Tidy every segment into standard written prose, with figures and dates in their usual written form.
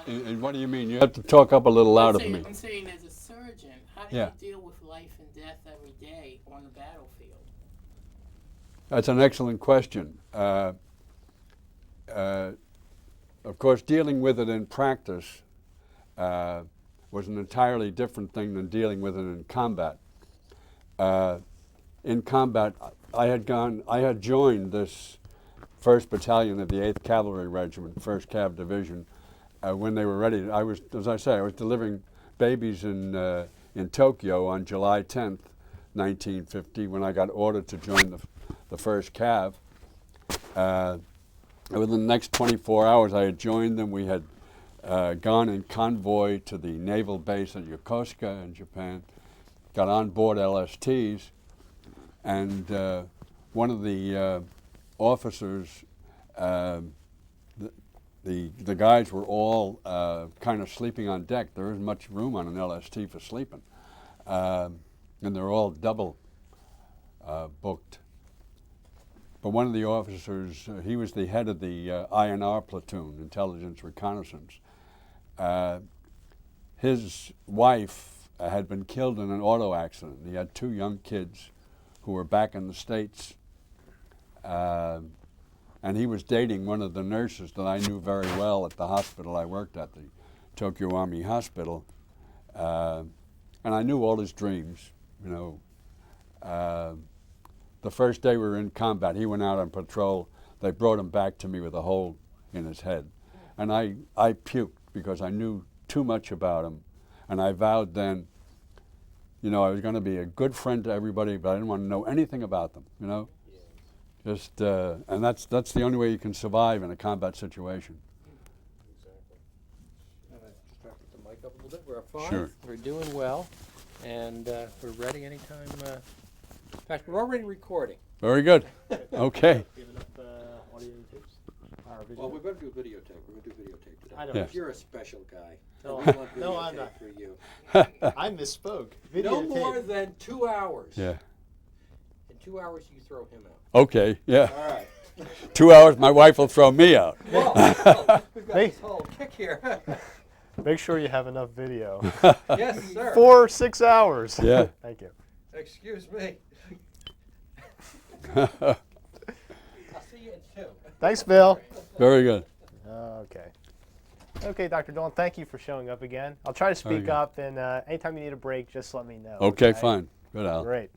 And what do you mean? You have to talk up a little louder for me. I'm saying as a surgeon, how do Yeah. you deal with life and death every day on the battlefield? That's an excellent question. Of course, dealing with it in practice was an entirely different thing than dealing with it in combat. In combat, I had joined this 1st Battalion of the 8th Cavalry Regiment, 1st Cav Division, when they were ready. I was, as I say, I was delivering babies in Tokyo on July 10th, 1950, when I got ordered to join the 1st Cav. Within the next 24 hours, I had joined them. We had gone in convoy to the naval base at Yokosuka in Japan, got on board LSTs, and one of the officers, the guys were all kind of sleeping on deck. There isn't much room on an LST for sleeping, and they're all double booked. But one of the officers, he was the head of the INR platoon, Intelligence Reconnaissance. His wife had been killed in an auto accident. He had 2 young kids who were back in the States. And he was dating one of the nurses that I knew very well at the hospital I worked at, the Tokyo Army Hospital. And I knew all his dreams, you know. The first day we were in combat, he went out on patrol. They brought him back to me with a hole in his head. And I puked because I knew too much about him. And I vowed then, you know, I was going to be a good friend to everybody, but I didn't want to know anything about them, you know. Just, and that's the only way you can survive in a combat situation. Exactly. Just try to put the mic up a little bit. We're fine. Sure. We're doing well, and we're ready anytime. In fact, we're already recording. Very good. Okay. Do you have enough audio tapes? Or video? Well, we're going to do videotape. We're going to do videotape today. I don't Yeah. You're a special guy. No, We want no, I'm videotape not. For you. I misspoke. No Videotape. more than 2 hours. Yeah. In 2 hours, you throw him out. Okay. Yeah. All right. 2 hours, my wife will throw me out. Well, we've got Hey. this whole kick here. Make sure you have enough video. Yes, sir. 4 6 hours. Yeah. Thank you. Excuse me. I'll see you in 2. Thanks, Bill. Very good. Okay. Okay, Dr. Dolan, thank you for showing up again. I'll try to Very speak good. up, and anytime you need a break, just let me know. Okay, fine. Good, Al. Great.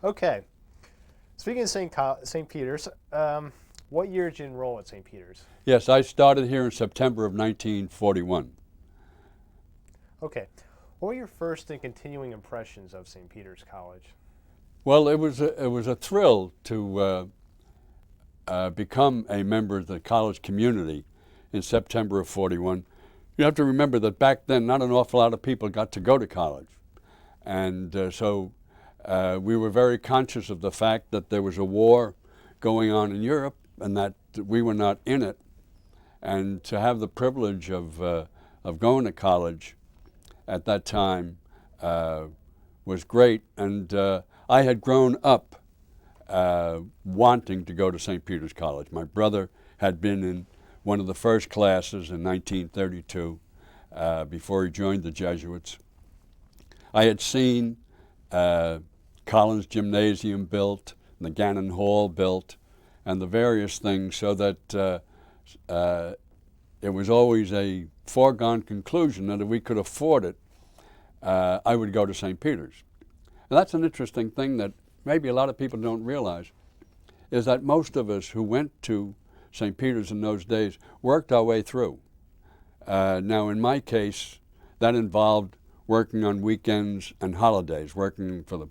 Okay. Speaking of St. Peter's, what year did you enroll at St. Peter's? Yes, I started here in September of 1941. Okay. What were your first and continuing impressions of St. Peter's College? Well, it was a thrill to become a member of the college community in September of '41. You have to remember that back then, not an awful lot of people got to go to college, and so we were very conscious of the fact that there was a war going on in Europe, and that we were not in it. And to have the privilege of going to college at that time was great. And I had grown up wanting to go to St. Peter's College. My brother had been in one of the first classes in 1932 before he joined the Jesuits. I had seen Collins Gymnasium built, and the Gannon Hall built, and the various things, so that it was always a foregone conclusion that if we could afford it, I would go to St. Peter's. And that's an interesting thing that maybe a lot of people don't realize, is that most of us who went to St. Peter's in those days worked our way through. Now, in my case, that involved working on weekends and holidays, working for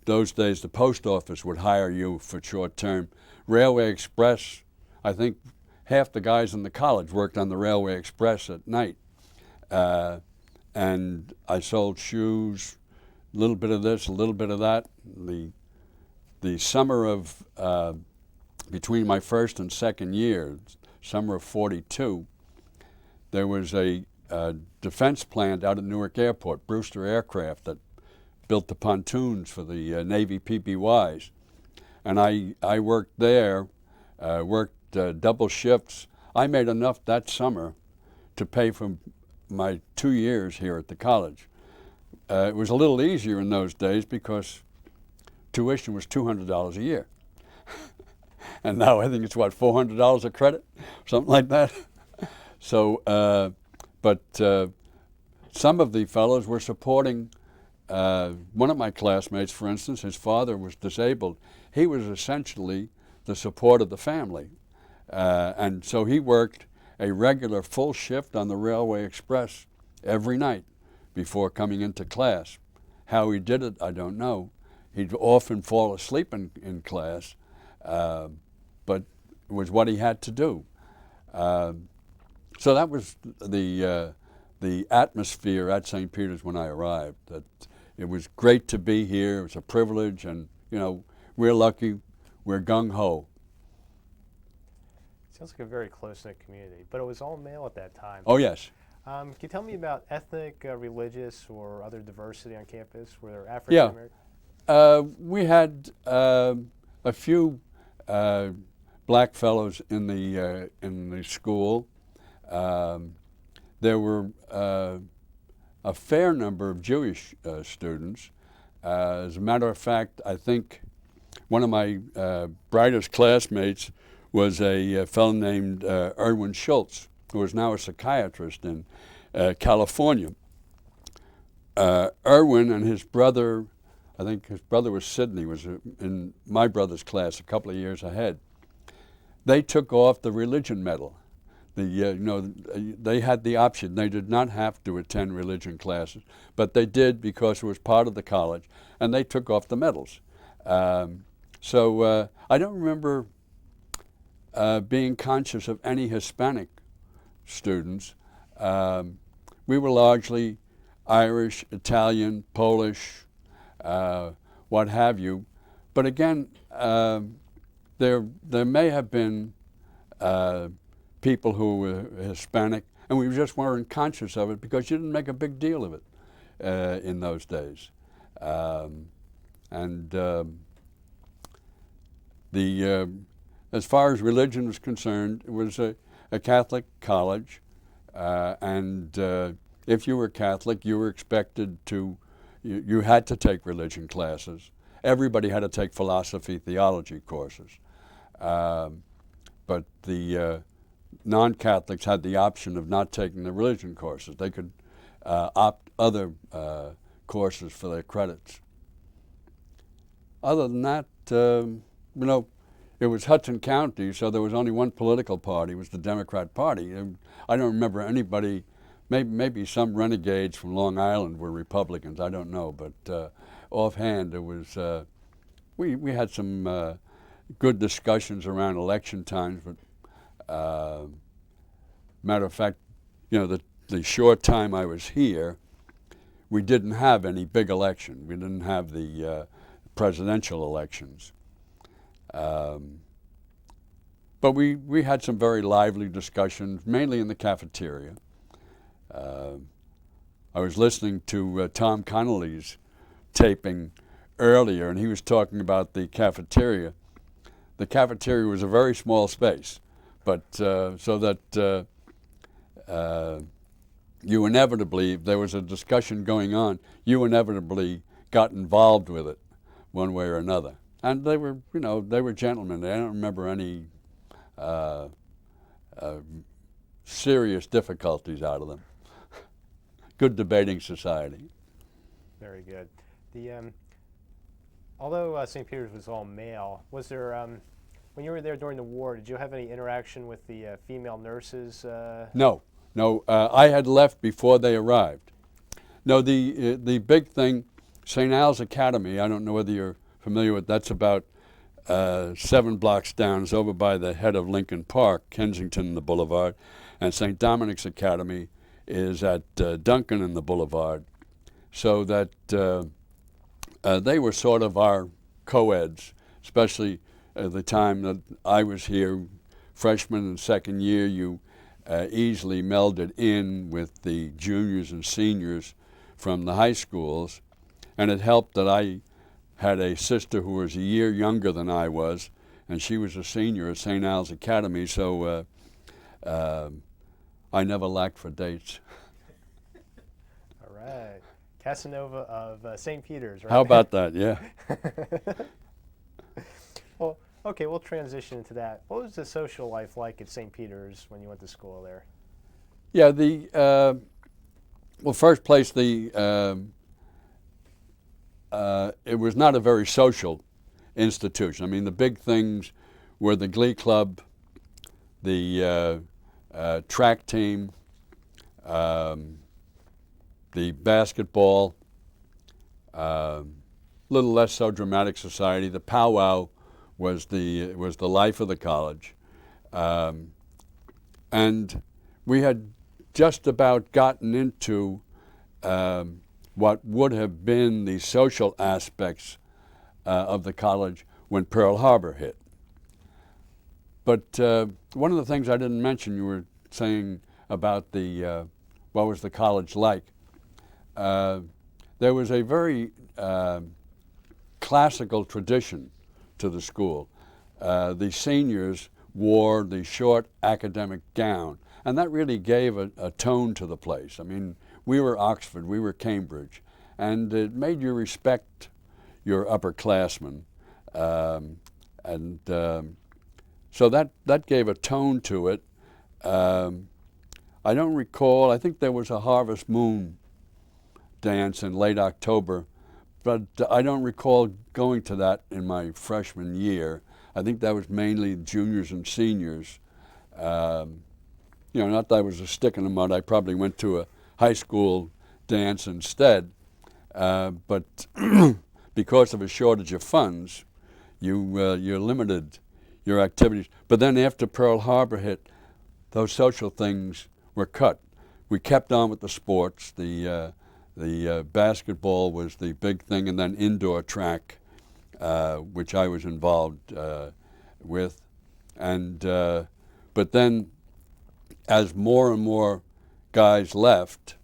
those days, the post office would hire you for short term. Railway Express, I think half the guys in the college worked on the Railway Express at night. And I sold shoes, a little bit of this, a little bit of that. The summer of, between my first and second year, summer of '42, there was a defense plant out at Newark Airport, Brewster Aircraft, that built the pontoons for the Navy PBYs. And I worked there, worked double shifts. I made enough that summer to pay for my 2 years here at the college. It was a little easier in those days because tuition was $200 a year. And now I think it's, what, $400 a credit? Something like that. So, but some of the fellows were supporting, one of my classmates, for instance, his father was disabled. He was essentially the support of the family. And so he worked a regular full shift on the Railway Express every night before coming into class. How he did it, I don't know. He'd often fall asleep in class, but it was what he had to do. So that was the atmosphere at St. Peter's when I arrived. That it was great to be here. It was a privilege, and you know, we're lucky. We're gung-ho. Sounds like a very close-knit community, but it was all male at that time. Oh yes. Can you tell me about ethnic, religious, or other diversity on campus? Were there African American? We had a few black fellows in the school. There were a fair number of Jewish students. As a matter of fact, I think one of my brightest classmates was a fellow named Erwin Schultz, who is now a psychiatrist in California. Erwin and his brother, I think his brother was Sidney, was in my brother's class a couple of years ahead. They took off the religion medal. They had the option. They did not have to attend religion classes, but they did because it was part of the college, and they took off the medals. So I don't remember being conscious of any Hispanic students. We were largely Irish, Italian, Polish, what have you. But again, there may have been people who were Hispanic, and we just weren't conscious of it because you didn't make a big deal of it in those days. As far as religion was concerned, it was a Catholic college, and if you were Catholic, you were expected to, you had to take religion classes. Everybody had to take philosophy, theology courses. But the non-Catholics had the option of not taking the religion courses. They could opt other courses for their credits. Other than that, it was Hudson County, so there was only one political party. It was the Democrat Party. I don't remember anybody, maybe some renegades from Long Island were Republicans, I don't know, but offhand it was, we had some good discussions around election times, but matter of fact, the short time I was here, we didn't have any big election. We didn't have the presidential elections. But we had some very lively discussions, mainly in the cafeteria. I was listening to Tom Connolly's taping earlier, and he was talking about the cafeteria. The cafeteria was a very small space, but so that you inevitably, if there was a discussion going on, you inevitably got involved with it one way or another. And they were, they were gentlemen. I don't remember any serious difficulties out of them. Good debating society. Very good. Although St. Peter's was all male, was there, when you were there during the war, did you have any interaction with the female nurses? No. I had left before they arrived. No, the big thing, St. Al's Academy, I don't know whether you're familiar with, that's about 7 blocks down. It's over by the head of Lincoln Park, Kensington and the Boulevard. And St. Dominic's Academy is at Duncan and the Boulevard. So that they were sort of our co-eds, especially at the time that I was here, freshman and second year, you easily melded in with the juniors and seniors from the high schools. And it helped that I had a sister who was a year younger than I was, and she was a senior at St. Al's Academy, so I never lacked for dates. All right. Casanova of St. Peter's, right? How about that? Yeah. Well, okay, we'll transition into that. What was the social life like at St. Peter's when you went to school there? Yeah. Well, first place, it was not a very social institution. I mean, the big things were the Glee Club, the track team, the basketball, little less so dramatic society. The powwow was the life of the college, and we had just about gotten into what would have been the social aspects of the college when Pearl Harbor hit. But one of the things I didn't mention, you were saying about what was the college like. There was a very classical tradition to the school. The seniors wore the short academic gown, and that really gave a tone to the place. I mean, we were Oxford, we were Cambridge, and it made you respect your upperclassmen. So that gave a tone to it. I don't recall, I think there was a Harvest Moon dance in late October, but I don't recall going to that in my freshman year. I think that was mainly juniors and seniors. Not that I was a stick in the mud. I probably went to a high school dance instead, but because of a shortage of funds, you're limited your activities. But then after Pearl Harbor hit, those social things were cut. We kept on with the sports. The basketball was the big thing, and then indoor track, which I was involved with. But then, as more and more guys left,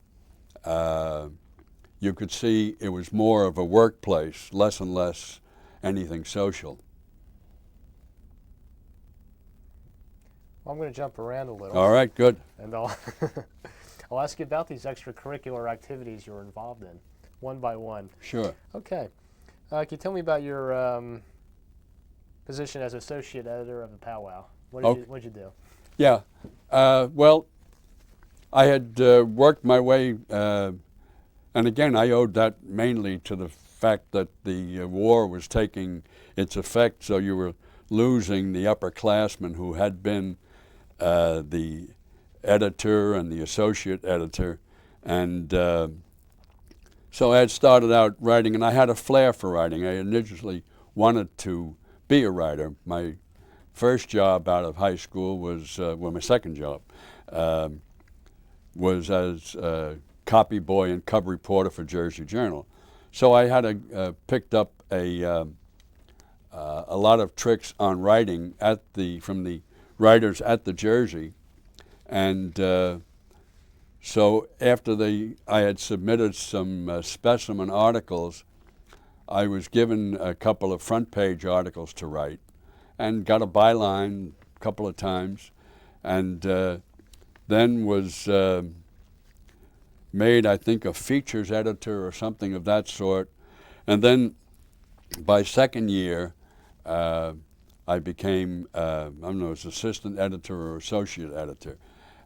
you could see it was more of a workplace, less and less anything social. Well, I'm going to jump around a little. All right, good. And I'll ask you about these extracurricular activities you were involved in, one by one. Sure. Okay. Can you tell me about your position as associate editor of the Powwow? What did you do? Yeah. Well, I had worked my way, and again, I owed that mainly to the fact that the war was taking its effect, so you were losing the upperclassmen who had been the editor and the associate editor. And so I had started out writing, and I had a flair for writing. I initially wanted to be a writer. My first job out of high school was, my second job, was as copy boy and cub reporter for Jersey Journal. So I had picked up a lot of tricks on writing from the writers at the Jersey, and so after I had submitted some specimen articles, I was given a couple of front page articles to write, and got a byline a couple of times, and then was made, I think, a features editor or something of that sort. And then by second year, I became, I don't know, as assistant editor or associate editor.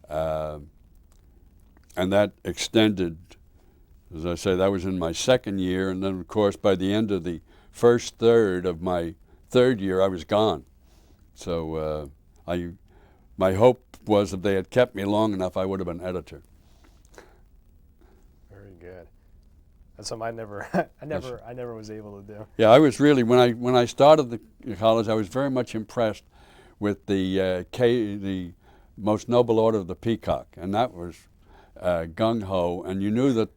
And that extended, as I say, that was in my second year. And then, of course, by the end of the first third of my third year, I was gone. So my hope was if they had kept me long enough, I would have been editor. Very good. That's something I never was able to do. Yeah, I was really, when I started the college, I was very much impressed with the Most Noble Order of the Peacock, and that was gung-ho, and you knew that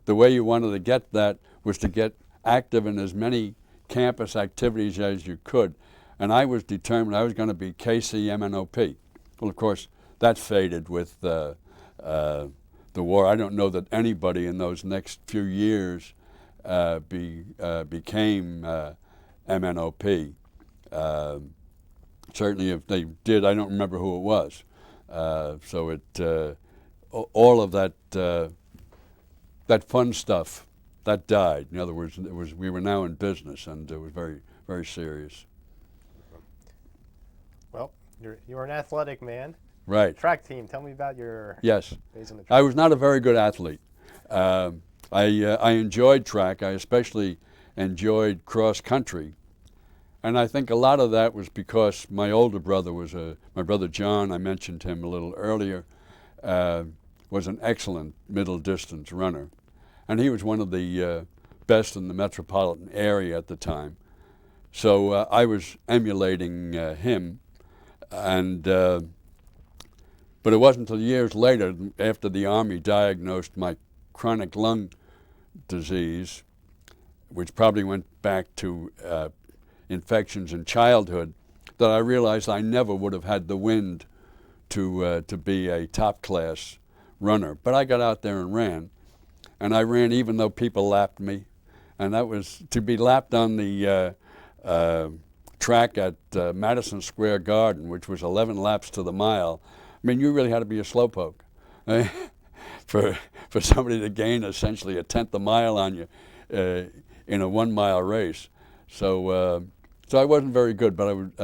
the way you wanted to get that was to get active in as many campus activities as you could, and I was determined I was going to be KCMNOP. Well, of course, that faded with the war. I don't know that anybody in those next few years became MNOP. Certainly if they did, I don't remember who it was. So all of that that fun stuff that died. In other words, we were now in business, and it was very, very serious. Well, you're an athletic man. Right. Track team. Tell me about your Yes. days on the track. I was not a very good athlete. I enjoyed track. I especially enjoyed cross country, and I think a lot of that was because my older brother my brother John. I mentioned him a little earlier. Was an excellent middle distance runner, and he was one of the best in the metropolitan area at the time. So I was emulating him, and but it wasn't until years later, after the Army diagnosed my chronic lung disease, which probably went back to infections in childhood, that I realized I never would have had the wind to be a top class runner. But I got out there and ran, and I ran even though people lapped me, and that was to be lapped on the track at Madison Square Garden, which was 11 laps to the mile. I mean, you really had to be a slowpoke for somebody to gain essentially a tenth a mile on you in a 1 mile race. So I wasn't very good, but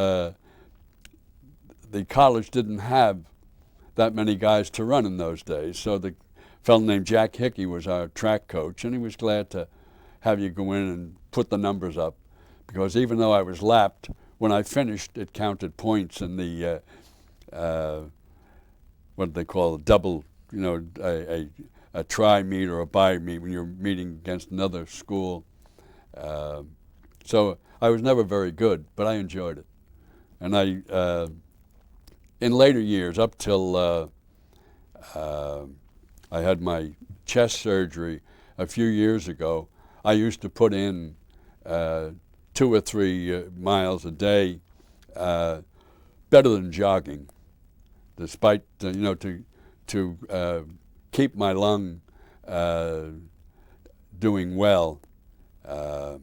the college didn't have that many guys to run in those days. So the fellow named Jack Hickey was our track coach, and he was glad to have you go in and put the numbers up, because even though I was lapped, when I finished, it counted points in the what they call a double, a try meet or a bye meet when you're meeting against another school. So I was never very good, but I enjoyed it. And in later years, up till I had my chest surgery a few years ago, I used to put in 2 or 3 miles a day, better than jogging, despite to keep my lung doing well, but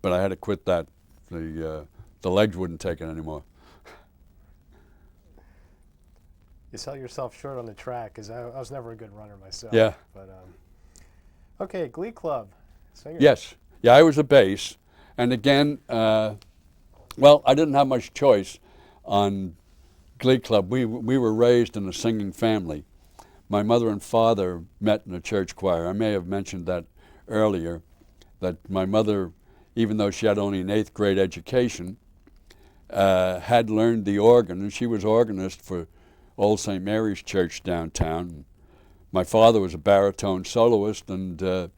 I had to quit that. The legs wouldn't take it anymore. You sell yourself short on the track, because I was never a good runner myself. Yeah. But okay, Glee Club. Singer. Yes. Yeah, I was a bass, and again, well, I didn't have much choice on Glee Club. We were raised in a singing family. My mother and father met in a church choir. I may have mentioned that earlier, that my mother, even though she had only an 8th grade education, had learned the organ, and she was organist for Old St. Mary's Church downtown. My father was a baritone soloist, and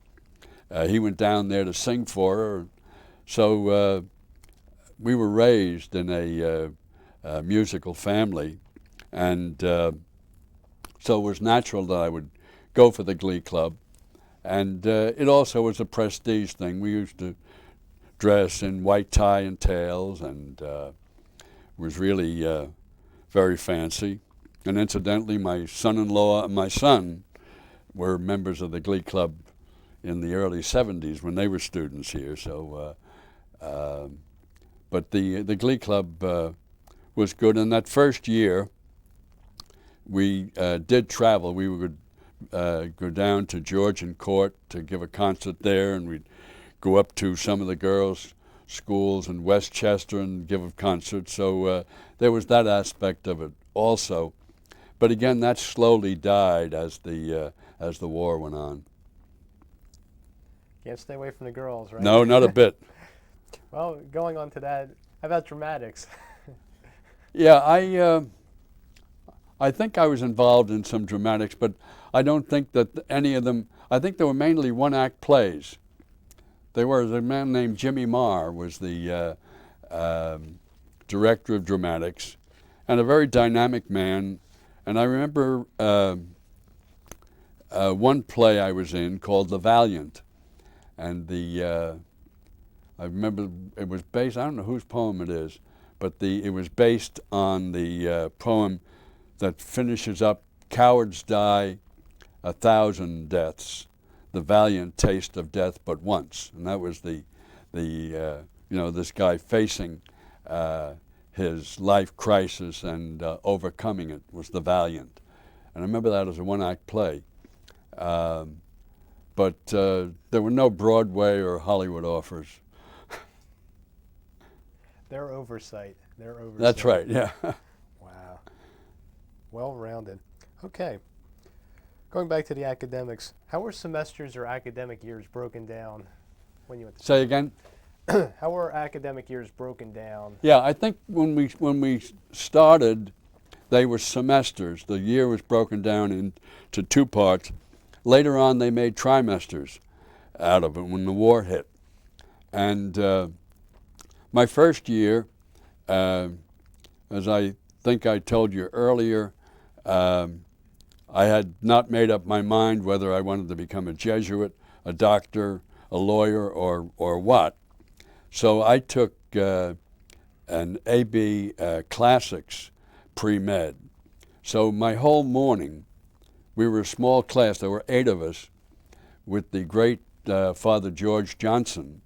he went down there to sing for her. So we were raised in a musical family, and so it was natural that I would go for the Glee Club. And it also was a prestige thing. We used to dress in white tie and tails, and it was really very fancy. And incidentally, my son-in-law and my son were members of the Glee Club in the early 70s when they were students here. So, but the Glee Club was good. And that first year, we did travel. We would go down to Georgian Court to give a concert there, and we'd go up to some of the girls' schools in Westchester and give a concert. So there was that aspect of it also. But again, that slowly died as the war went on. Can't stay away from the girls, right? No, not a bit. Well, going on to that, how about dramatics? Yeah, I think I was involved in some dramatics, but I don't think that any of them. I think they were mainly one-act plays. There was a man named Jimmy Marr was the director of dramatics, and a very dynamic man. And I remember one play I was in called The Valiant, and I remember it was based, I don't know whose poem it is, but it was based on the poem that finishes up, "Cowards die 1,000 deaths, the valiant taste of death but once." And that was this guy facing his life crisis and overcoming it was The Valiant. And I remember that as a one-act play. But there were no Broadway or Hollywood offers. Their oversight. Their oversight. That's right, yeah. Wow. Well-rounded. Okay. Going back to the academics, how were semesters or academic years broken down when you went to Say again? How were academic years broken down? Yeah, I think when we started, they were semesters. The year was broken down into two parts. Later on, they made trimesters out of it when the war hit. And my first year, as I think I told you earlier, I had not made up my mind whether I wanted to become a Jesuit, a doctor, a lawyer, or what. So I took an AB Classics pre-med. So my whole morning, we were a small class, there were 8 of us, with the great Father George Johnson.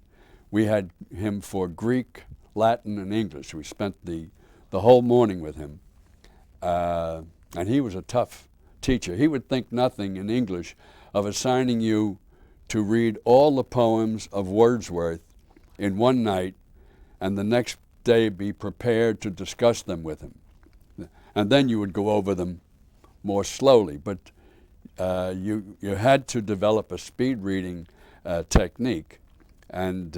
We had him for Greek, Latin, and English. We spent the whole morning with him. And he was a tough teacher. He would think nothing in English of assigning you to read all the poems of Wordsworth in one night and the next day be prepared to discuss them with him. And then you would go over them more slowly. But you had to develop a speed reading technique. And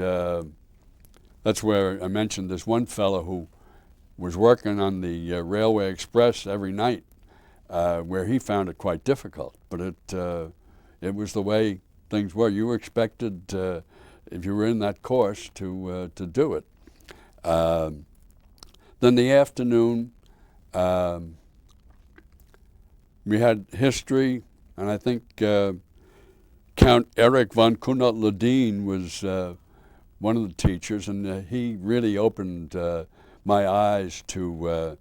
that's where I mentioned this one fellow who was working on the Railway Express every night, where he found it quite difficult. But it was the way things were. You were expected, if you were in that course, to do it. Then the afternoon, we had history, and I think Count Erich von Kunert-Ledeen was one of the teachers, and he really opened my eyes to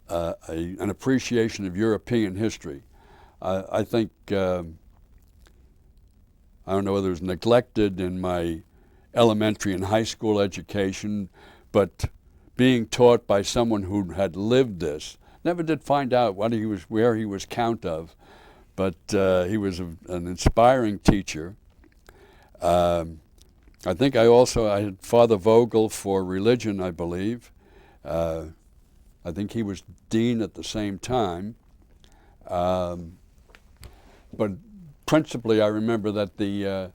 an appreciation of European history. I think, I don't know whether it was neglected in my elementary and high school education, but being taught by someone who had lived this, never did find out where he was count of, but he was an inspiring teacher. I think I had Father Vogel for religion, I believe. I think he was dean at the same time. But principally, I remember that the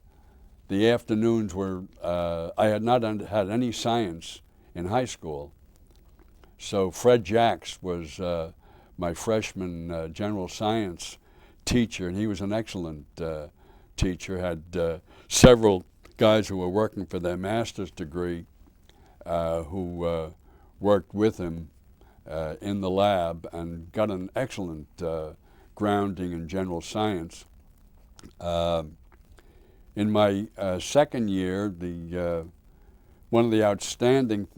afternoons were, I had not had any science in high school. So Fred Jacks was my freshman general science teacher, and he was an excellent teacher, had several guys who were working for their master's degree who worked with him in the lab and got an excellent grounding in general science. In my second year, one of the outstanding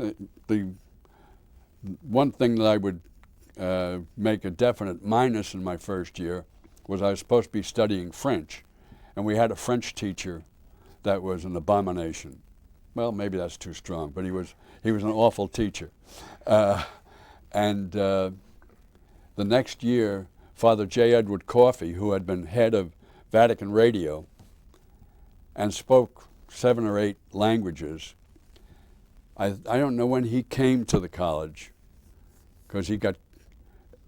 the one thing that I would make a definite minus in my first year was I was supposed to be studying French, and we had a French teacher that was an abomination. Well, maybe that's too strong, but he was an awful teacher. And the next year, Father J. Edward Coffey, who had been head of Vatican Radio and spoke 7 or 8 languages, I don't know when he came to the college, because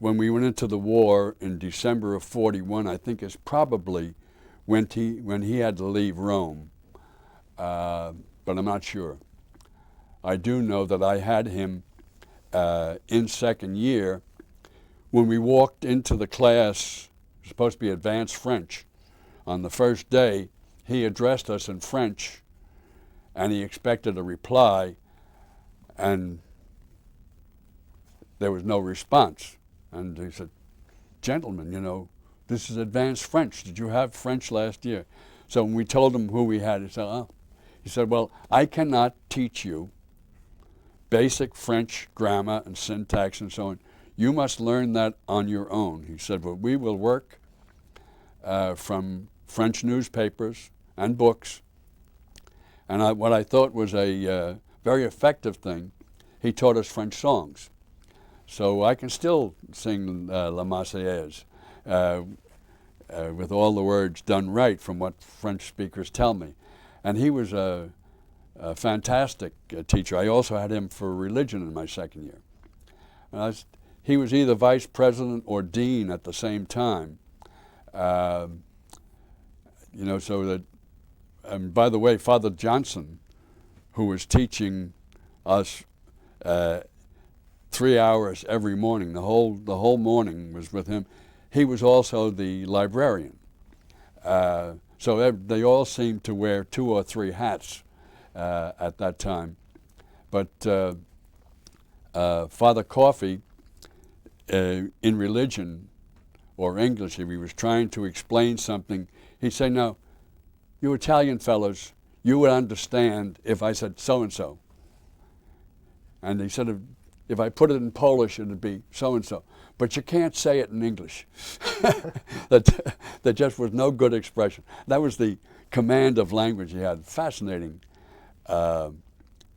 when we went into the war in December of '41, I think is probably when he had to leave Rome, but I'm not sure. I do know that I had him in second year. When we walked into the class, it was supposed to be advanced French. On the first day, he addressed us in French, and he expected a reply, and there was no response. And he said, "Gentlemen, this is advanced French. Did you have French last year?" So when we told him who we had, he said, "Well, I cannot teach you basic French grammar and syntax and so on. You must learn that on your own." He said, "Well, we will work from French newspapers and books." And what I thought was a very effective thing he taught us French songs. So I can still sing La Marseillaise with all the words done right from what French speakers tell me. And he was a fantastic teacher. I also had him for religion in my second year. He was either vice president or dean at the same time. You know, so that, and by the way, Father Johnson, who was teaching us 3 hours every morning, the whole morning was with him. He was also the librarian. So they all seemed to wear 2 or 3 hats at that time. But Father Coffey, in religion or English, if he was trying to explain something, he'd say, "No, you Italian fellows, you would understand if I said so-and-so." And he said, if I put it in Polish, it would be so-and-so. But you can't say it in English. That just was no good expression. That was the command of language he had. Fascinating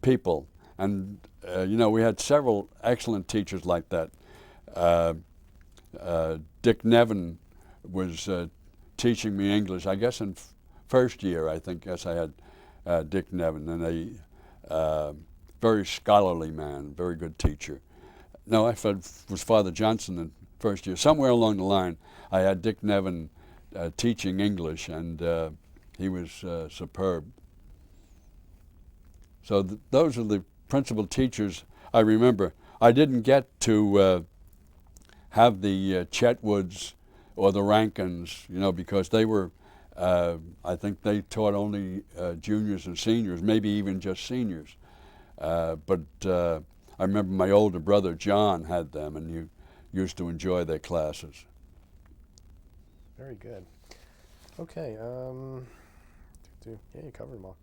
people. And, you know, we had several excellent teachers like that. Dick Nevin was teaching me English, I guess in first year, I think. Yes, I had Dick Nevin, and a very scholarly man, very good teacher. No, I thought it was Father Johnson in first year. Somewhere along the line, I had Dick Nevin teaching English, and he was superb. So those are the principal teachers I remember. I didn't get to have the Chetwoods or the Rankins, you know, because they were, I think they taught only juniors and seniors, maybe even just seniors. But I remember my older brother John had them, and you used to enjoy their classes. Very good. Okay. Yeah, you covered them all.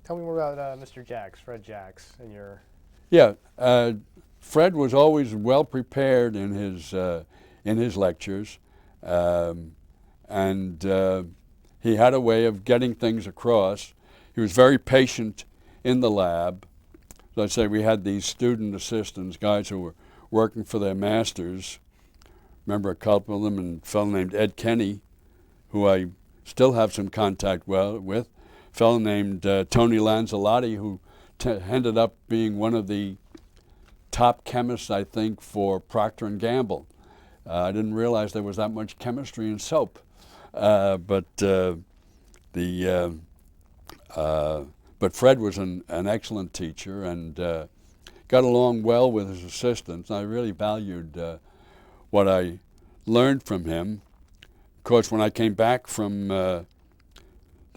Tell me more about Mr. Jacks, Fred Jacks, and your. Yeah, Fred was always well prepared in his lectures, and he had a way of getting things across. He was very patient in the lab. As I say, we had these student assistants, guys who were working for their masters. Remember a couple of them, and a fellow named Ed Kenny, who I still have some contact with. A fellow named Tony Lanzalotti, who ended up being one of the top chemists, I think, for Procter & Gamble. I didn't realize there was that much chemistry in soap. But Fred was an excellent teacher, and got along well with his assistants. I really valued what I learned from him. Of course, when I came back from the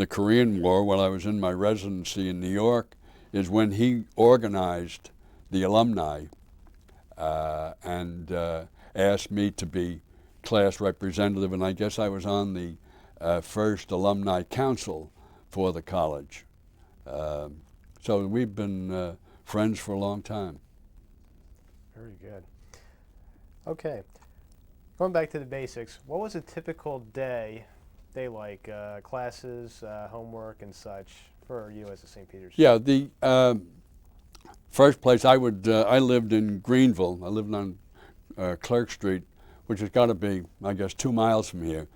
Korean War, while I was in my residency in New York, is when he organized the alumni and asked me to be class representative, and I guess I was on the first alumni council for the college. So we've been friends for a long time. Very good. Okay. Going back to the basics, what was a typical day like, classes, homework, and such for you as a St. Peter's? Yeah, the first place I lived in Greenville. I lived on Clerk Street, which has got to be, I guess, 2 miles from here.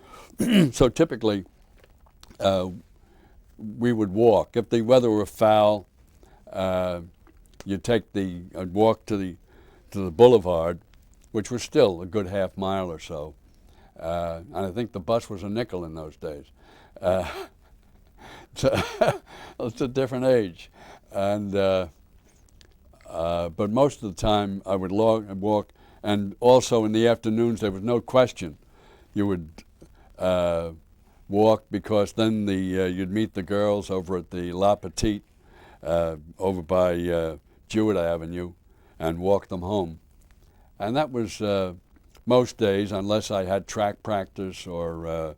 So typically, we would walk. If the weather were foul, you'd walk to the boulevard, which was still a good half mile or so. And I think the bus was a nickel in those days. So it's a different age. And but most of the time I would walk, and also in the afternoons there was no question. You would walk, because then you'd meet the girls over at the La Petite over by Jewett Avenue, and walk them home. And that was most days, unless I had track practice or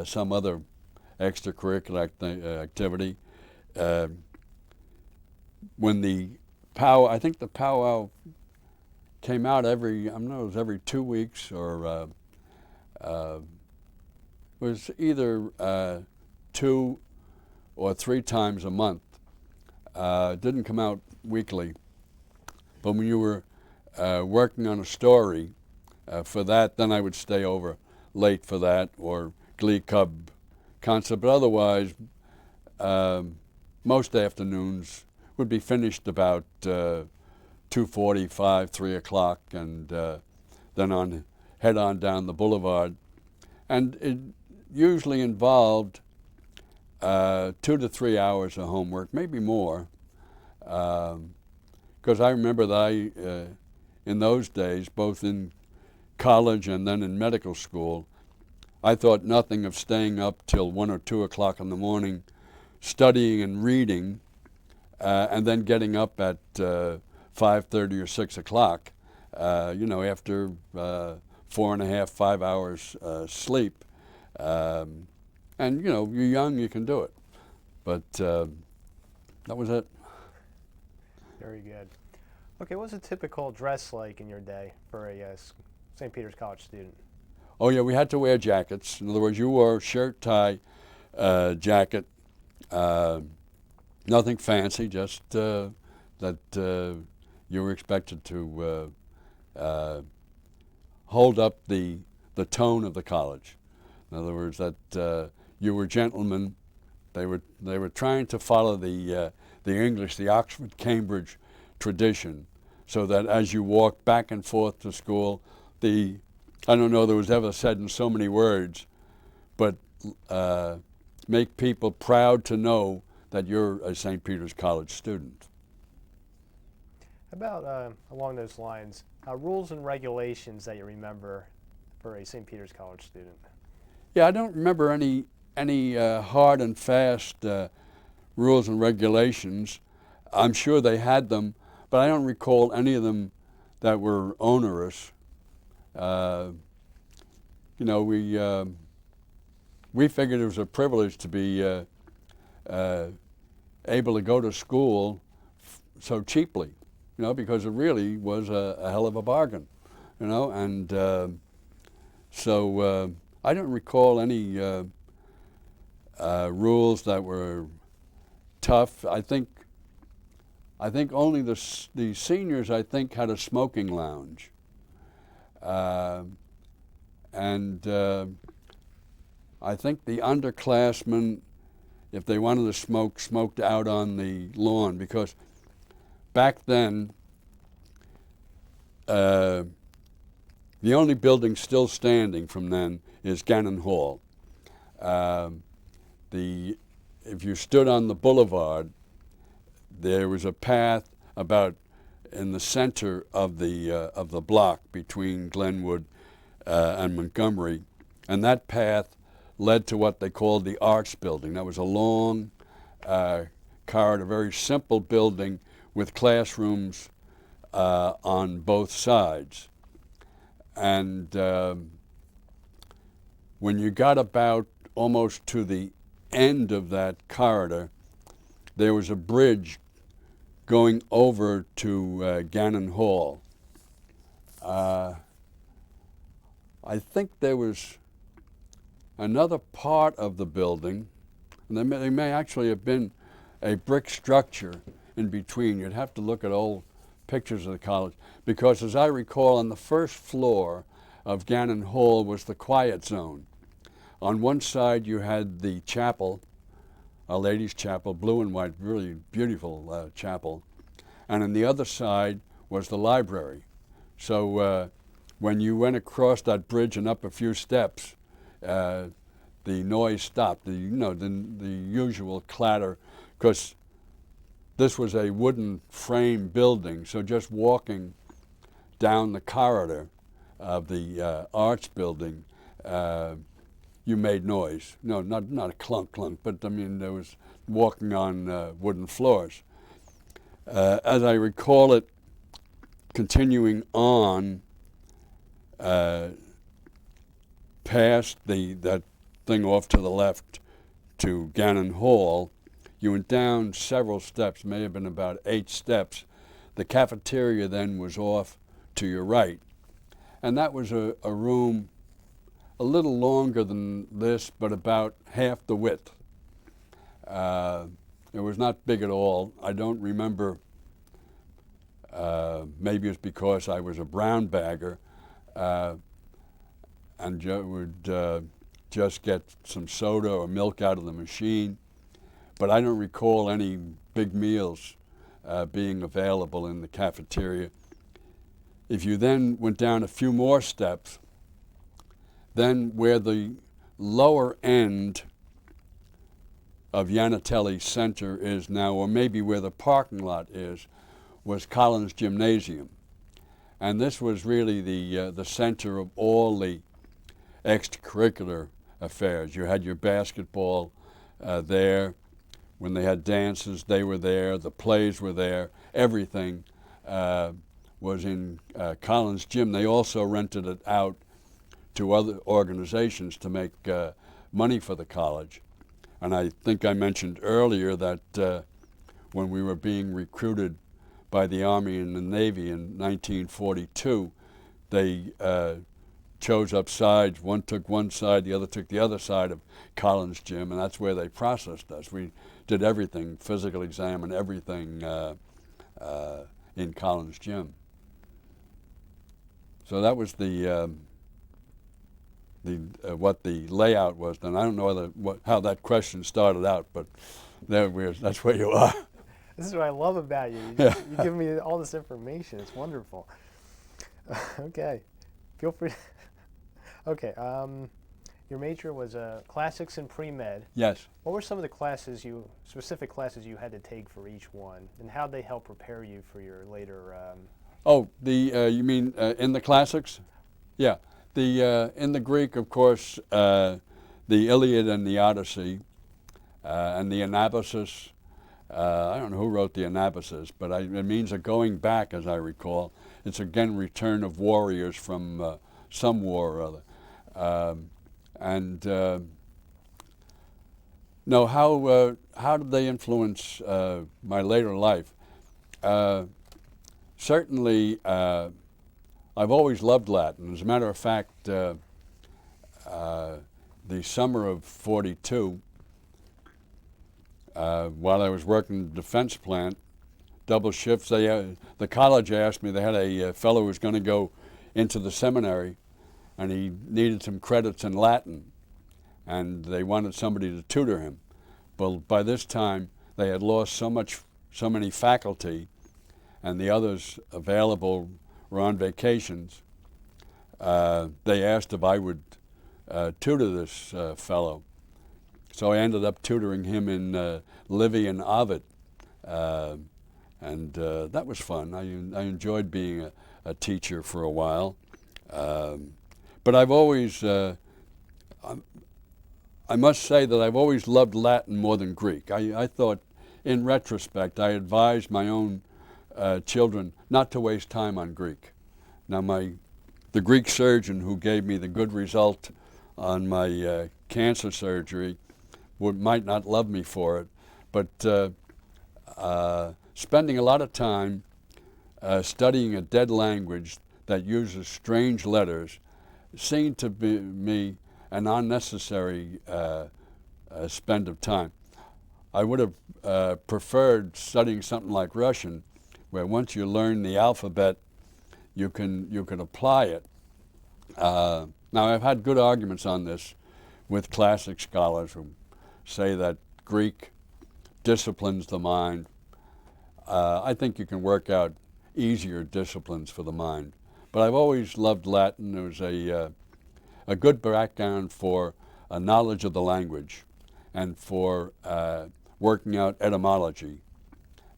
some other extracurricular activity. When the I think the powwow came out every 2 weeks, or was either 2 or 3 times a month. It didn't come out weekly. But when you were working on a story for that, then I would stay over late for that, or Glee Club concert. But otherwise, most afternoons would be finished about 2:45, 3 o'clock, and then head on down the boulevard. And it usually involved 2 to 3 hours of homework, maybe more. Because I remember that in those days, both in college and then in medical school, I thought nothing of staying up till 1 or 2 o'clock in the morning, studying and reading, and then getting up at 5:30 or 6 o'clock, after 4.5, 5 hours sleep. And, you're young, you can do it. But that was it. Very good. Okay, what was a typical dress like in your day for a St. Peter's College student? Oh, yeah, we had to wear jackets. In other words, you wore shirt, tie, jacket, nothing fancy, just that you were expected to hold up the tone of the college. In other words, that you were gentlemen. They were trying to follow the English, the Oxford, Cambridge tradition, so that as you walked back and forth to school, I don't know that was ever said in so many words, but make people proud to know that you're a St. Peter's College student. About along those lines, rules and regulations that you remember for a St. Peter's College student? Yeah, I don't remember any hard and fast rules and regulations. I'm sure they had them, but I don't recall any of them that were onerous. We figured it was a privilege to be able to go to school so cheaply, because it really was a hell of a bargain, and so I don't recall any rules that were tough. I think only the seniors, I think, had a smoking lounge. And I think the underclassmen, if they wanted to smoke, smoked out on the lawn, because back then, the only building still standing from then is Gannon Hall. If you stood on the boulevard, there was a path about in the center of the block between Glenwood and Montgomery, and that path led to what they called the Arts Building. That was a long corridor, very simple building with classrooms on both sides. And when you got about almost to the end of that corridor, there was a bridge going over to Gannon Hall. I think there was another part of the building, and there may actually have been a brick structure in between. You'd have to look at old pictures of the college, because as I recall, on the first floor of Gannon Hall was the quiet zone. On one side you had the chapel, Our Lady's Chapel, blue and white, really beautiful chapel, and on the other side was the library. So when you went across that bridge and up a few steps, the noise stopped, the usual clatter, because this was a wooden frame building, so just walking down the corridor of the Arts Building, you made noise. No, not a clunk, but I mean, there was walking on wooden floors. As I recall it, continuing on past that thing off to the left to Gannon Hall, you went down several steps, may have been about 8 steps. The cafeteria then was off to your right. And that was a room a little longer than this, but about half the width. It was not big at all. I don't remember Maybe it's because I was a brown bagger and would just get some soda or milk out of the machine. But I don't recall any big meals being available in the cafeteria. If you then went down a few more steps, then where the lower end of Yanatelli Center is now, or maybe where the parking lot is, was Collins Gymnasium. And this was really the center of all the extracurricular affairs. You had your basketball there. When they had dances, they were there. The plays were there. Everything was in Collins Gym. They also rented it out to other organizations to make money for the college. And I think I mentioned earlier that when we were being recruited by the Army and the Navy in 1942, they chose up sides. One took one side, the other took the other side of Collins Gym, and that's where they processed us. We did everything, physical exam and everything in Collins Gym. So that was what the layout was then. I don't know how that question started out, but that's where you are. This is what I love about you. Yeah. You give me all this information. It's wonderful. Okay. Feel free. Okay. Your major was classics and pre-med. Yes. What were some of the specific classes you had to take for each one, and how did they help prepare you for your later? You mean in the classics? Yeah. In the Greek, of course, the Iliad and the Odyssey, and the Anabasis. I don't know who wrote the Anabasis, but it means a going back, as I recall. It's again return of warriors from some war or other. No, how did they influence my later life? Certainly, I've always loved Latin. As a matter of fact, the summer of '42, while I was working in the defense plant, double shifts, the college asked me, they had a fellow who was going to go into the seminary, and he needed some credits in Latin, and they wanted somebody to tutor him. But by this time, they had lost so many faculty, and the others available were on vacations. They asked if I would tutor this fellow. So I ended up tutoring him in Livy and Ovid, and that was fun. I enjoyed being a teacher for a while. But I've always, I must say that I've always loved Latin more than Greek. I thought, in retrospect, I advised my own children not to waste time on Greek. Now, the Greek surgeon who gave me the good result on my cancer surgery might not love me for it, but spending a lot of time studying a dead language that uses strange letters seemed to me an unnecessary spend of time. I would have preferred studying something like Russian, where once you learn the alphabet, you can apply it. Now, I've had good arguments on this with classic scholars who say that Greek disciplines the mind. I think you can work out easier disciplines for the mind. But I've always loved Latin. It was a good background for a knowledge of the language and for working out etymology.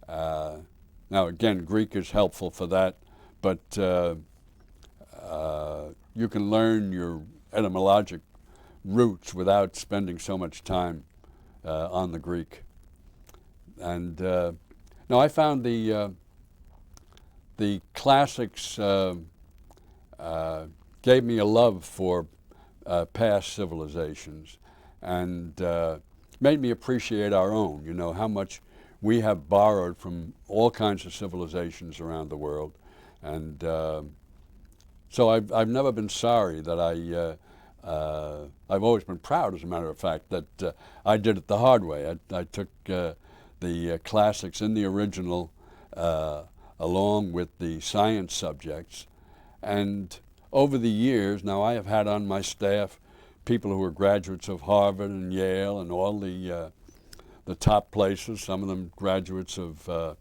Now, again, Greek is helpful for that, but you can learn your etymologic roots without spending so much time on the Greek. And no, I found the classics gave me a love for past civilizations and made me appreciate our own, you know, how much we have borrowed from all kinds of civilizations around the world. And so I've never been sorry that I've always been proud, as a matter of fact, that I did it the hard way. I took the classics in the original along with the science subjects. And over the years, now I have had on my staff people who are graduates of Harvard and Yale and all the top places, some of them graduates of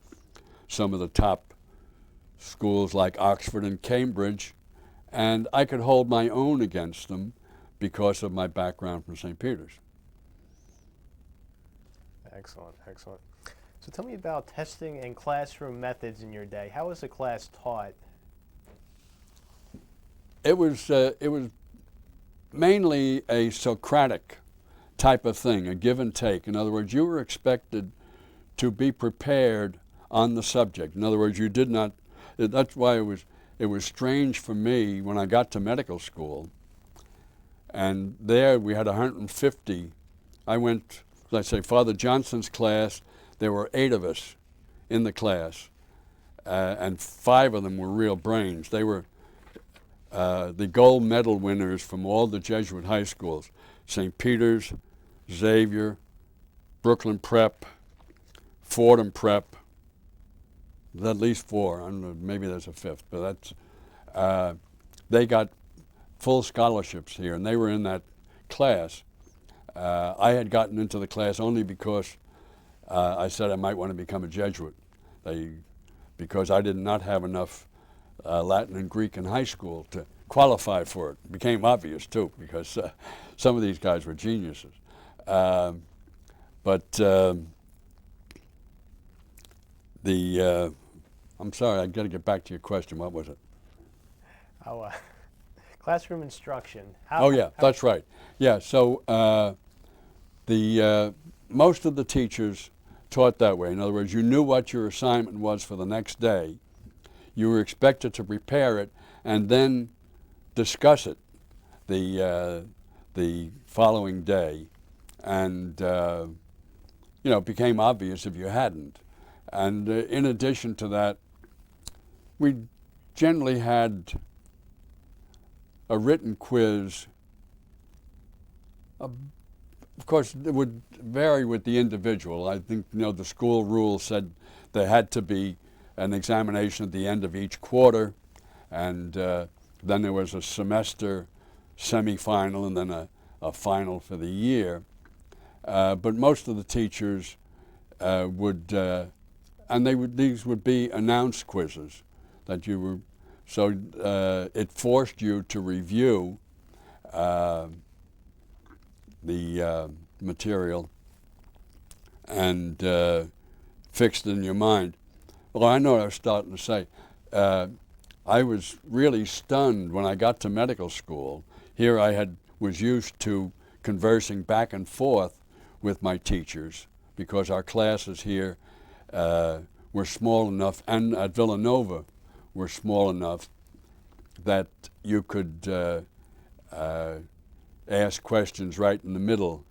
some of the top schools like Oxford and Cambridge, and I could hold my own against them because of my background from St. Peter's. Excellent, excellent. So tell me about testing and classroom methods in your day. How was the class taught? It was mainly a Socratic type of thing, a give and take. In other words, you were expected to be prepared on the subject. In other words, you did not. That's why it was strange for me when I got to medical school, and there we had 150. I went, let's say, Father Johnson's class. There were 8 of us in the class, and 5 of them were real brains. They were the gold medal winners from all the Jesuit high schools: St. Peter's, Xavier, Brooklyn Prep, Fordham Prep. There's at least 4. I don't know, maybe there's a 5th, but that's they got full scholarships here, and they were in that class. I had gotten into the class only because I said I might want to become a Jesuit, because I did not have enough Latin and Greek in high school to qualify for it. It became obvious too, because some of these guys were geniuses. I'm sorry, I got to get back to your question. What was it? Oh, classroom instruction. That's right. Yeah, so most of the teachers taught that way. In other words, you knew what your assignment was for the next day. You were expected to prepare it and then discuss it the following day, and it became obvious if you hadn't. And in addition to that, we generally had a written quiz. Of course, it would vary with the individual. I think the school rule said there had to be an examination at the end of each quarter, and then there was a semester semifinal and then a final for the year. But most of the teachers these would be announced quizzes that you were, so it forced you to review the material and fixed it in your mind. Well, I know what I was starting to say. I was really stunned when I got to medical school. Here I was used to conversing back and forth with my teachers because our classes here were small enough, and at Villanova were small enough that you could ask questions right in the middle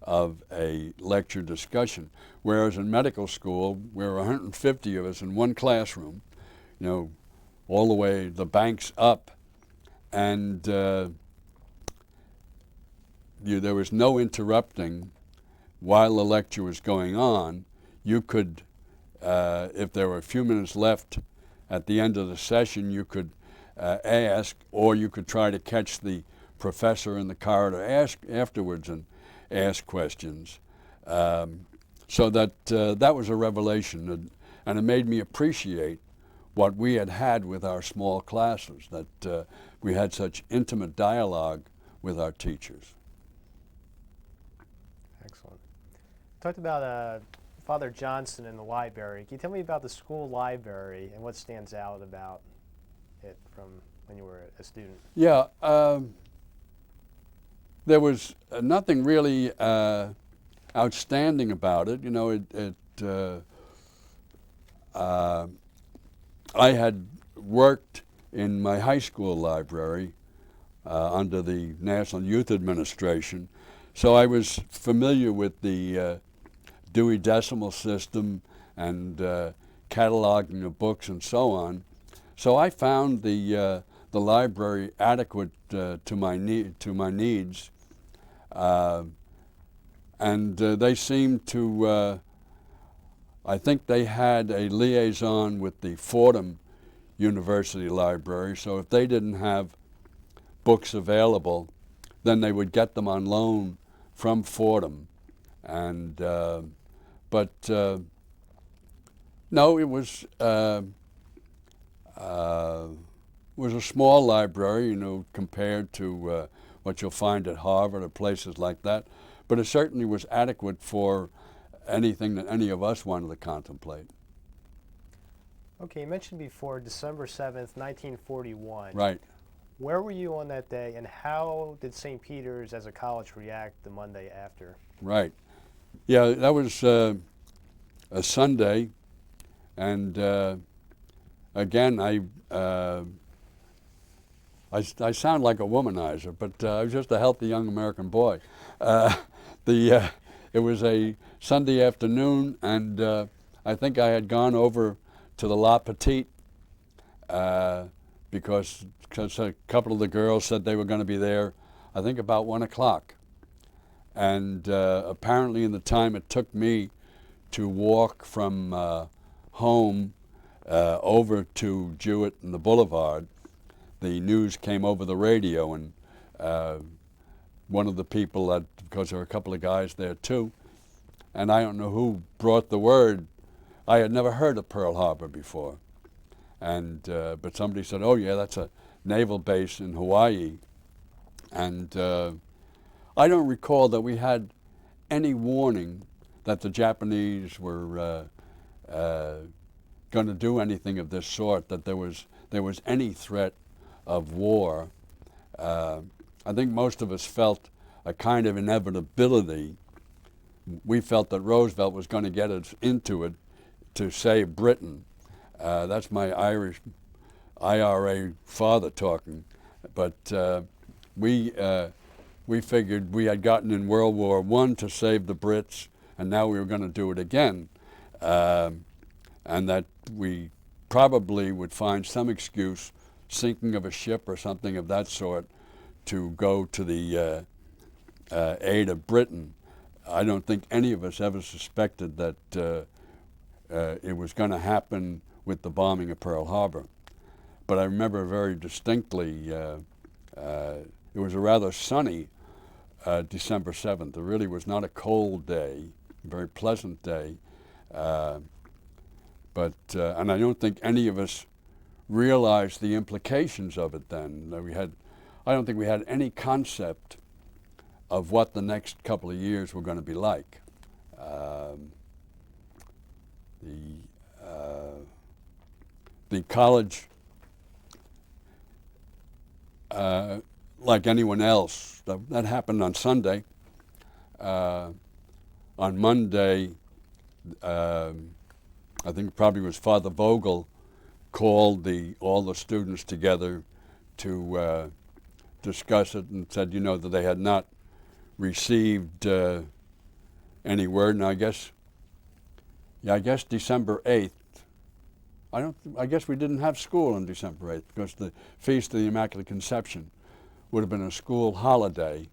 of a lecture discussion. Whereas in medical school, there were 150 of us in one classroom, all the way the banks up, and there was no interrupting while the lecture was going on. You could, if there were a few minutes left at the end of the session, you could ask, or you could try to catch the professor in the corridor afterwards and ask questions. So that was a revelation, and it made me appreciate what we had with our small classes, that we had such intimate dialogue with our teachers. Excellent. Talked about Father Johnson in the library. Can you tell me about the school library and what stands out about it from when you were a student? Yeah, there was nothing really outstanding about it. I had worked in my high school library under the National Youth Administration, so I was familiar with the Dewey Decimal System and cataloging of books and so on. So I found the library adequate to my needs, and they seemed to I think they had a liaison with the Fordham University Library, so if they didn't have books available, then they would get them on loan from Fordham. And but no, it was a small library, you know, compared to what you'll find at Harvard or places like that. But it certainly was adequate for anything that any of us wanted to contemplate. Okay, you mentioned before December 7th, 1941. Right. Where were you on that day, and how did St. Peter's as a college react the Monday after? Right. Yeah, that was a Sunday, and again, I sound like a womanizer, but I was just a healthy young American boy. It was a Sunday afternoon, and I think I had gone over to the La Petite because a couple of the girls said they were going to be there, I think about 1 o'clock. And apparently in the time it took me to walk from home over to Jewett and the Boulevard, the news came over the radio, and one of the people that, because there were a couple of guys there too, and I don't know who brought the word. I had never heard of Pearl Harbor before, and but somebody said, "Oh yeah, that's a naval base in Hawaii," and I don't recall that we had any warning that the Japanese were going to do anything of this sort, that there was any threat of war. I think most of us felt a kind of inevitability. We felt that Roosevelt was going to get us into it to save Britain. That's my Irish IRA father talking. But we figured we had gotten in World War I to save the Brits, and now we were going to do it again. And that we probably would find some excuse, sinking of a ship or something of that sort, to go to the aid of Britain. I don't think any of us ever suspected that it was going to happen with the bombing of Pearl Harbor. But I remember very distinctly, it was a rather sunny December 7th. It really was not a cold day, a very pleasant day. But and I don't think any of us realized the implications of it then. I don't think we had any concept of what the next couple of years were going to be like. The college, like anyone else, that happened on Sunday. On Monday, I think it probably was Father Vogel called all the students together to discuss it, and said, you know, that they had not received any word. And I guess December 8th. I guess we didn't have school on December 8th because the Feast of the Immaculate Conception would have been a school holiday.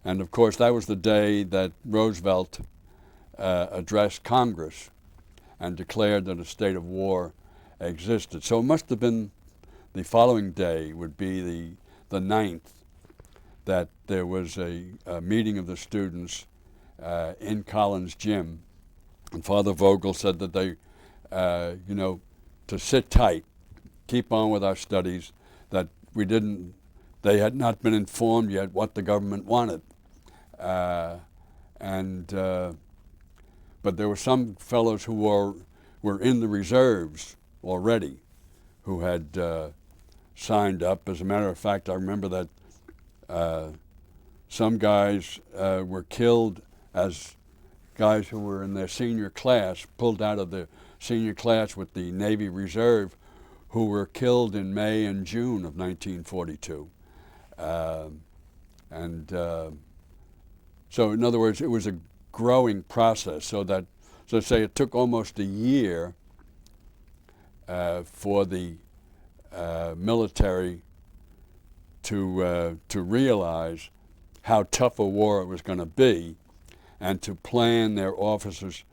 And of course, that was the day that Roosevelt addressed Congress and declared that a state of war existed. So it must have been the following day, would be the 9th, that there was a meeting of the students in Collins Gym. And Father Vogel said that they, to sit tight, keep on with our studies, that they had not been informed yet what the government wanted. But there were some fellows who were in the reserves already who had signed up. As a matter of fact, I remember that some guys were killed as guys who were in their senior class, pulled out of the senior class with the Navy Reserve, who were killed in May and June of 1942. So in other words, it was a growing process, so say it took almost a year for the military to realize how tough a war it was going to be, and to plan their officers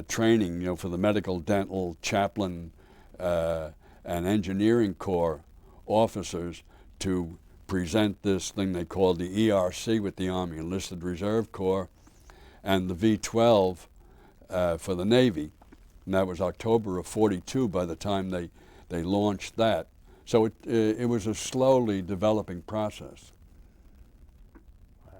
training, for the medical, dental, chaplain, and engineering corps officers to present this thing they called the ERC with the Army Enlisted Reserve Corps, and the V-12 for the Navy. And that was October of '42 by the time they launched that. So it was a slowly developing process. Wow.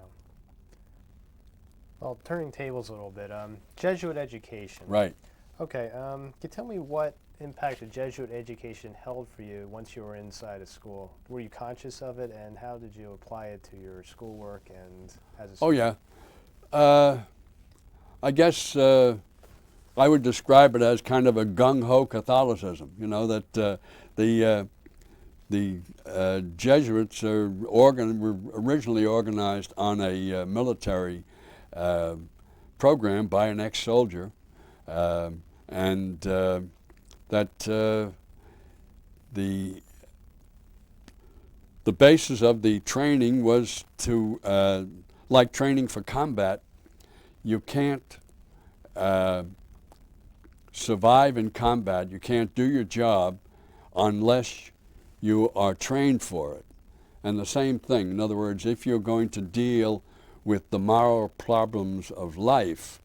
Well, turning tables a little bit, Jesuit education. Right. Okay, can you tell me what impact the Jesuit education held for you once you were inside of school? Were you conscious of it, and how did you apply it to your schoolwork and as a Oh, student? yeah. I guess I would describe it as kind of a gung-ho Catholicism, that the Jesuits were originally organized on a military program by an ex-soldier, and that the basis of the training was to, like training for combat, you can't survive in combat, you can't do your job unless you are trained for it. And the same thing, in other words, if you're going to deal with the moral problems of life,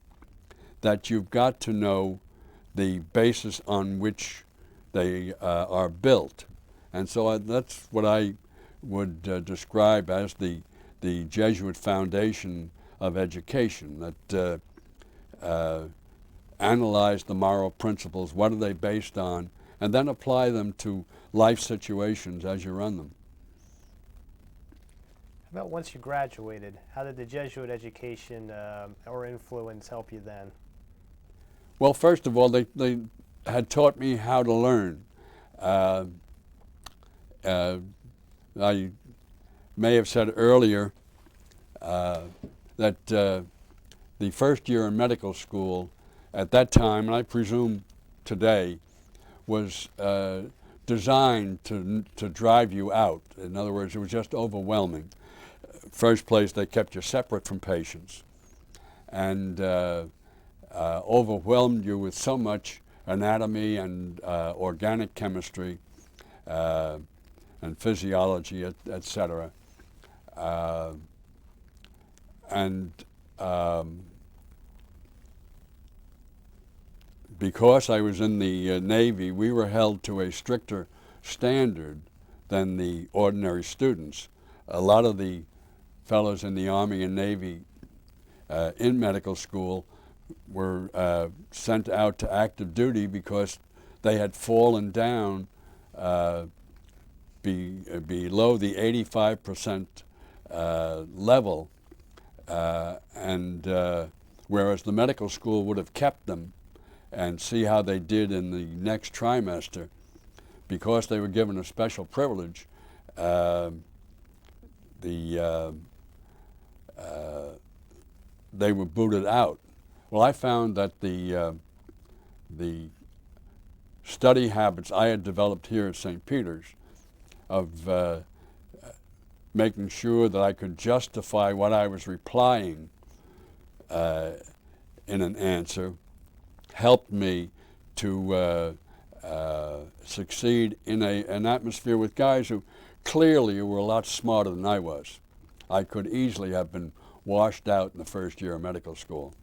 that you've got to know the basis on which they are built. And so that's what I would describe as the Jesuit foundation of education, that analyze the moral principles, what are they based on, and then apply them to life situations as you run them. How about once you graduated, how did the Jesuit education or influence help you then? Well, first of all, they had taught me how to learn. I may have said earlier that the first year in medical school at that time, and I presume today, was designed to drive you out. In other words, it was just overwhelming. First place, they kept you separate from patients and overwhelmed you with so much anatomy and organic chemistry and physiology, et cetera. Because I was in the Navy, we were held to a stricter standard than the ordinary students. A lot of the fellows in the Army and Navy in medical school were sent out to active duty because they had fallen down below the 85% level, and whereas the medical school would have kept them and see how they did in the next trimester, because they were given a special privilege, they were booted out. Well, I found that the study habits I had developed here at St. Peter's of making sure that I could justify what I was replying in an answer helped me to succeed in an atmosphere with guys who clearly were a lot smarter than I was. I could easily have been washed out in the first year of medical school.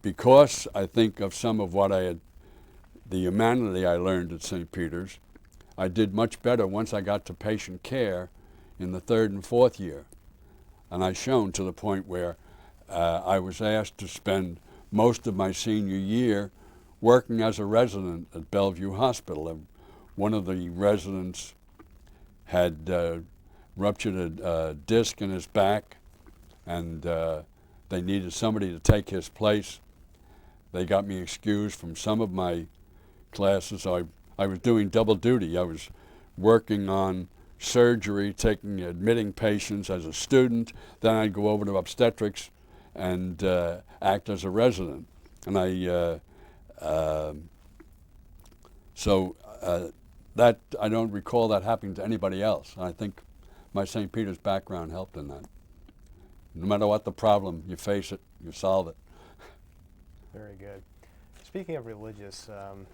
Because I think of some of what the humanity I learned at St. Peter's, I did much better once I got to patient care in the third and fourth year. And I shone to the point where I was asked to spend most of my senior year working as a resident at Bellevue Hospital. And one of the residents had ruptured a disc in his back, and they needed somebody to take his place. They got me excused from some of my classes. I was doing double duty. I was working on surgery, admitting patients as a student. Then I'd go over to obstetrics and act as a resident. And that I don't recall that happening to anybody else. And I think my St. Peter's background helped in that. No matter what the problem, you face it, you solve it. Very good. Speaking of religious,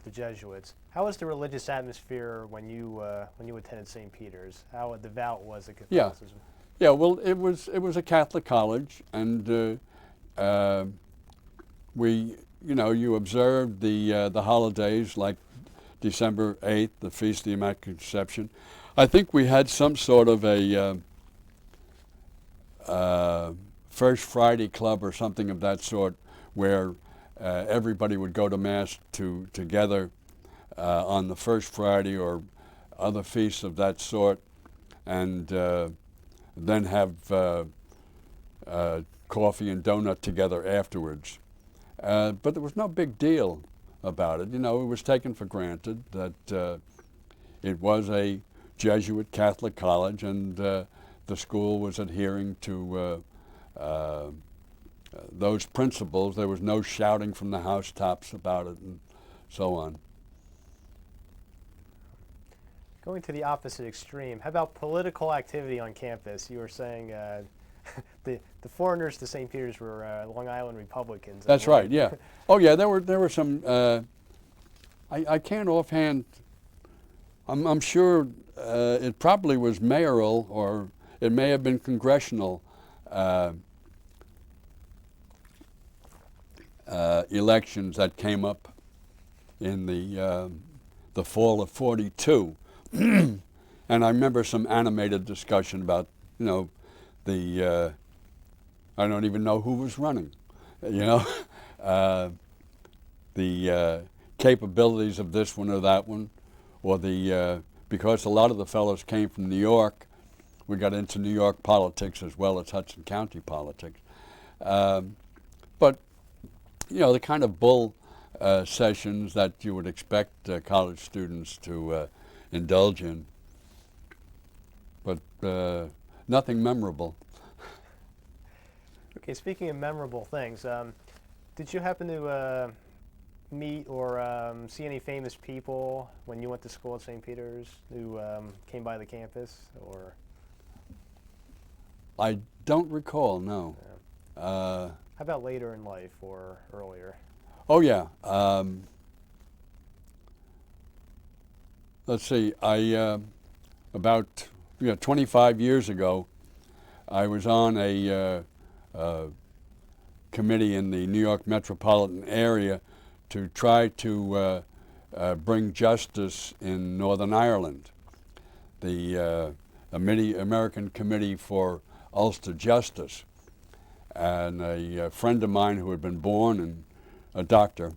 the Jesuits, how was the religious atmosphere when you attended St. Peter's? How devout was the Catholicism? Yeah, well, it was a Catholic college, and you observed the holidays like December 8th, the Feast of the Immaculate Conception. I think we had some sort of a First Friday Club or something of that sort, where everybody would go to Mass together on the first Friday or other feasts of that sort, and then have coffee and donut together afterwards. But there was no big deal about it. It was taken for granted that it was a Jesuit Catholic college, and the school was adhering to those principles. There was no shouting from the housetops about it and so on. Going to the opposite extreme, how about political activity on campus? You were saying the foreigners to St. Peter's were Long Island Republicans. That's right, yeah. Oh yeah, there were some, I can't offhand, I'm sure it probably was mayoral, or it may have been congressional elections that came up in the fall of '42. And I remember some animated discussion about, I don't even know who was running, the capabilities of this one or that one, or because a lot of the fellows came from New York, we got into New York politics as well as Hudson County politics. But, the kind of bull sessions that you would expect college students to indulge in, but nothing memorable. Okay, speaking of memorable things, did you happen to meet or see any famous people when you went to school at St. Peter's who came by the campus? Or I don't recall, no. how about later in life or earlier? Oh yeah. Let's see. About 25 years ago, I was on a committee in the New York metropolitan area to try to bring justice in Northern Ireland. The American Committee for Ulster Justice, and a friend of mine who had been born and a doctor,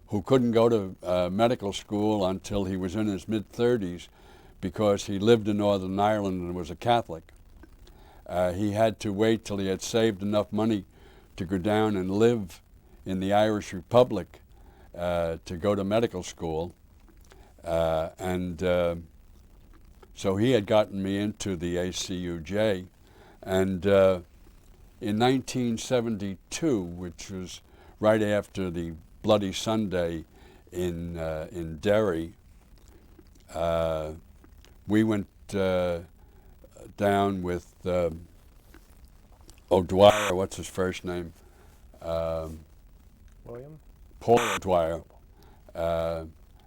who couldn't go to medical school until he was in his mid-30s because he lived in Northern Ireland and was a Catholic. He had to wait till he had saved enough money to go down and live in the Irish Republic to go to medical school. So he had gotten me into the ACUJ. And in 1972, which was right after the Bloody Sunday in Derry, we went down with O'Dwyer, what's his first name? William? Paul O'Dwyer,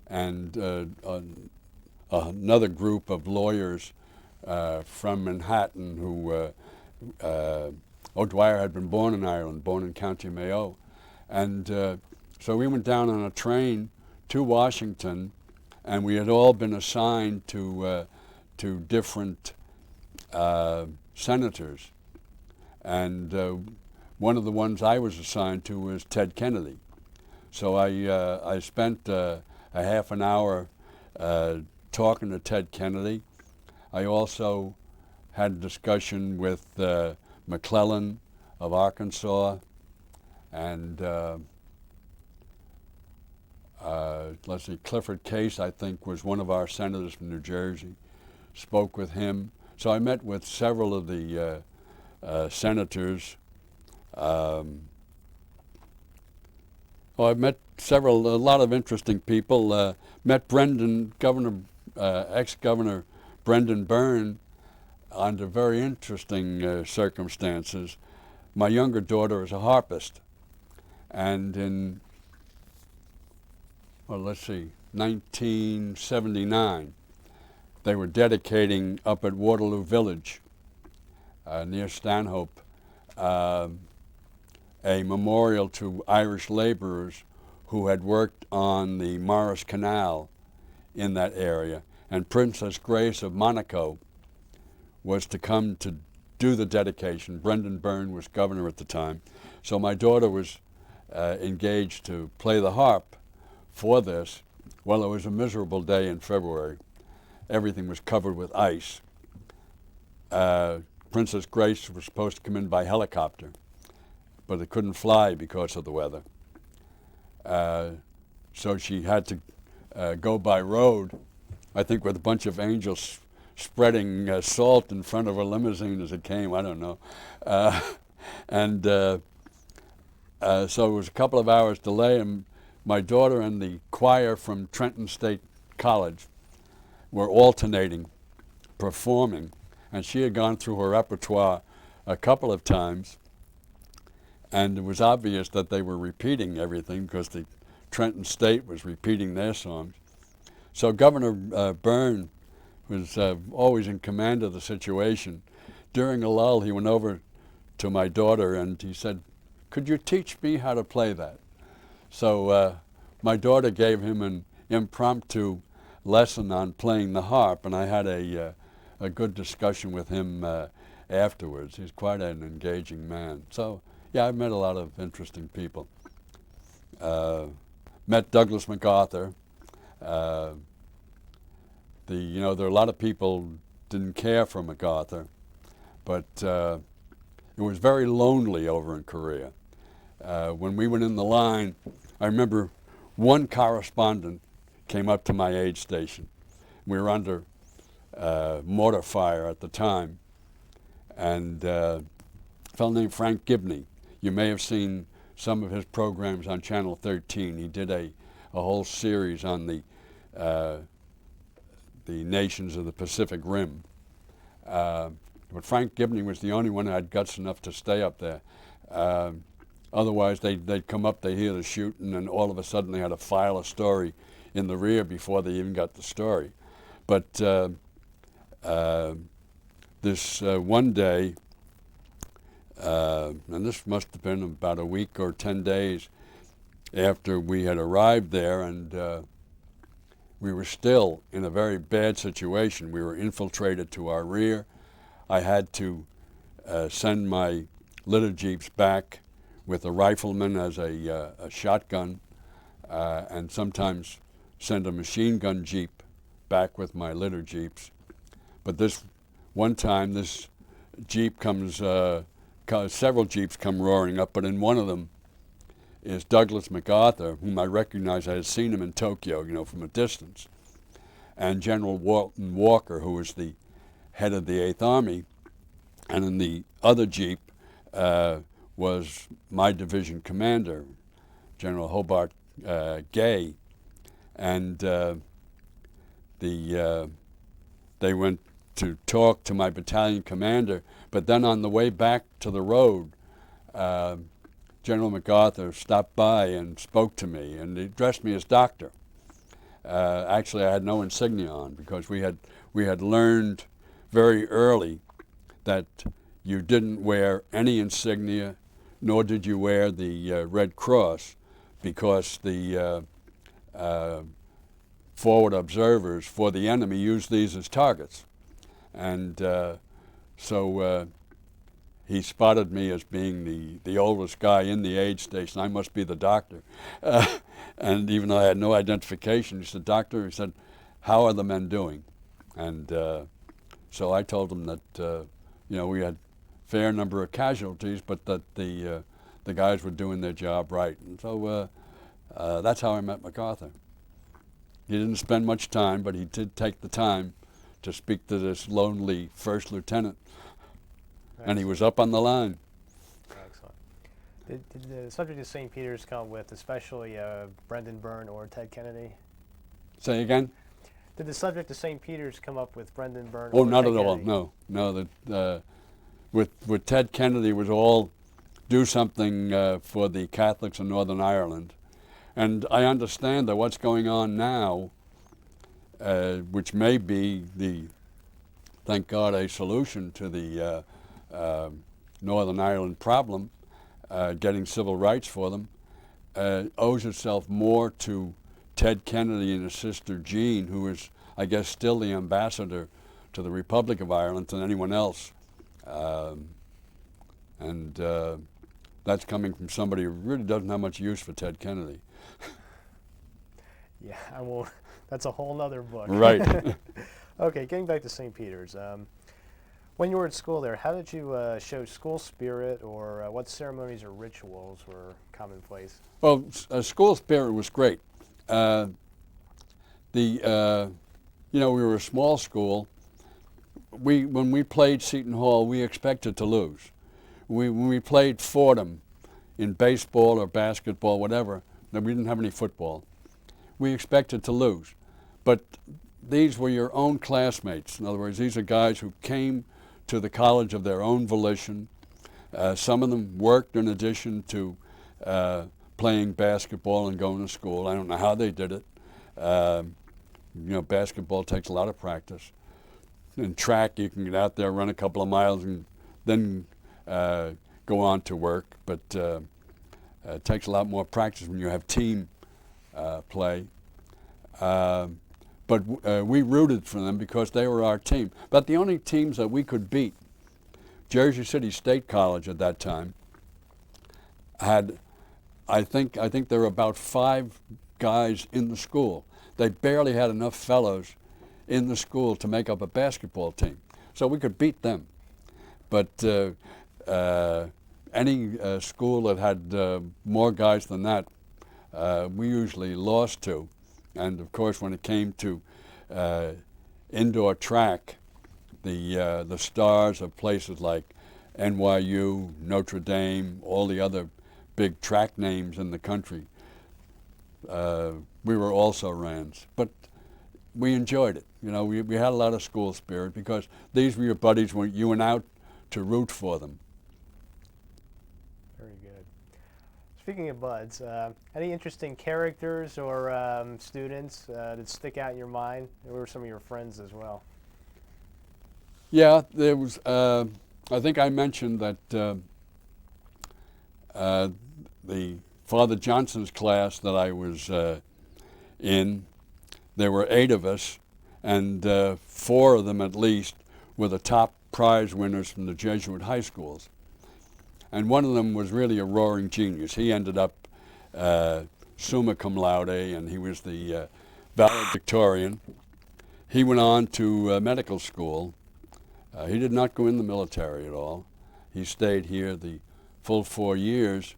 and another group of lawyers from Manhattan who, O'Dwyer had been born in Ireland, born in County Mayo. And so we went down on a train to Washington, and we had all been assigned to different senators. And one of the ones I was assigned to was Ted Kennedy. So I spent a half an hour talking to Ted Kennedy. I also had a discussion with McClellan of Arkansas, and let's see, Clifford Case, I think, was one of our senators from New Jersey. Spoke with him. So I met with several of the senators. I met a lot of interesting people. Met Brendan, ex-Governor Brendan Byrne, under very interesting circumstances. My younger daughter is a harpist, and in, well, let's see, 1979, they were dedicating up at Waterloo Village, near Stanhope, a memorial to Irish laborers who had worked on the Morris Canal in that area. And Princess Grace of Monaco was to come to do the dedication. Brendan Byrne was governor at the time. So my daughter was engaged to play the harp for this. Well, it was a miserable day in February. Everything was covered with ice. Princess Grace was supposed to come in by helicopter, but it couldn't fly because of the weather. So she had to go by road, I think with a bunch of angels spreading salt in front of her limousine as it came, I don't know. So it was a couple of hours delay, and my daughter and the choir from Trenton State College were alternating, performing, and she had gone through her repertoire a couple of times, and it was obvious that they were repeating everything because the Trenton State was repeating their songs. So Governor Byrne was always in command of the situation. During a lull, he went over to my daughter and he said, "Could you teach me how to play that?" So my daughter gave him an impromptu lesson on playing the harp, and I had a good discussion with him afterwards. He's quite an engaging man. So yeah, I've met a lot of interesting people. Met Douglas MacArthur. There are a lot of people didn't care for MacArthur, but it was very lonely over in Korea. When we went in the line, I remember one correspondent came up to my aid station. We were under mortar fire at the time, and a fellow named Frank Gibney. You may have seen some of his programs on Channel 13. He did a whole series on the nations of the Pacific Rim. But Frank Gibney was the only one who had guts enough to stay up there. Otherwise, they'd come up, they'd hear the shooting, and all of a sudden they had to file a story in the rear before they even got the story. But this one day, and this must have been about a week or 10 days after we had arrived there, and we were still in a very bad situation. We were infiltrated to our rear. I had to send my litter jeeps back with a rifleman as a shotgun, and sometimes send a machine gun jeep back with my litter jeeps. But this one time, this jeep comes, several jeeps come roaring up, but in one of them is Douglas MacArthur, whom I recognize. I had seen him in Tokyo, from a distance, and General Walton Walker, who was the head of the 8th Army, and in the other jeep was my division commander, General Hobart Gay, and they went to talk to my battalion commander, but then on the way back to the road, General MacArthur stopped by and spoke to me, and he addressed me as doctor. Actually, I had no insignia on because we had learned very early that you didn't wear any insignia, nor did you wear the Red Cross, because the forward observers for the enemy used these as targets. And so he spotted me as being the oldest guy in the aid station. I must be the doctor. And even though I had no identification, he said, "Doctor," he said, "how are the men doing?" And so I told him that we had a fair number of casualties, but that the guys were doing their job right. And so that's how I met MacArthur. He didn't spend much time, but he did take the time to speak to this lonely first lieutenant. Excellent. And he was up on the line. Excellent. Did the subject of St. Peter's come with especially Brendan Byrne or Ted Kennedy? Say again? Did the subject of St. Peter's come up with Brendan Byrne? Oh, or not Ted at all. Kennedy? No. With Ted Kennedy, it was all do something for the Catholics in Northern Ireland. And I understand that what's going on now, which may be thank God, a solution to the Northern Ireland problem, getting civil rights for them, owes itself more to Ted Kennedy and his sister Jean, who is, I guess, still the ambassador to the Republic of Ireland than anyone else. And that's coming from somebody who really doesn't have much use for Ted Kennedy. Yeah, I won't. That's a whole nother book. Right. Okay, getting back to St. Peter's. When you were at school there, how did you show school spirit, or what ceremonies or rituals were commonplace? Well, school spirit was great. We were a small school. When we played Seton Hall, we expected to lose. When we played Fordham in baseball or basketball, whatever, we didn't have any football. We expected to lose. But these were your own classmates. In other words, these are guys who came to the college of their own volition. Some of them worked in addition to playing basketball and going to school. I don't know how they did it. Basketball takes a lot of practice. In track, you can get out there, run a couple of miles, and then go on to work. But it takes a lot more practice when you have team play. But we rooted for them because they were our team. But the only teams that we could beat, Jersey City State College at that time, had, I think there were about 5 guys in the school. They barely had enough fellows in the school to make up a basketball team. So we could beat them. But any school that had more guys than that, we usually lost to. And of course, when it came to indoor track, the stars of places like NYU, Notre Dame, all the other big track names in the country, we were also Rands. But we enjoyed it. We had a lot of school spirit because these were your buddies when you went out to root for them. Very good. Speaking of buds, any interesting characters or students that stick out in your mind? Who were some of your friends as well? Yeah, there was. I think I mentioned that the Father Johnson's class that I was in, there were 8 of us, and 4 of them at least were the top prize winners from the Jesuit high schools. And one of them was really a roaring genius. He ended up summa cum laude, and he was the valedictorian. He went on to medical school. He did not go in the military at all. He stayed here the full 4 years,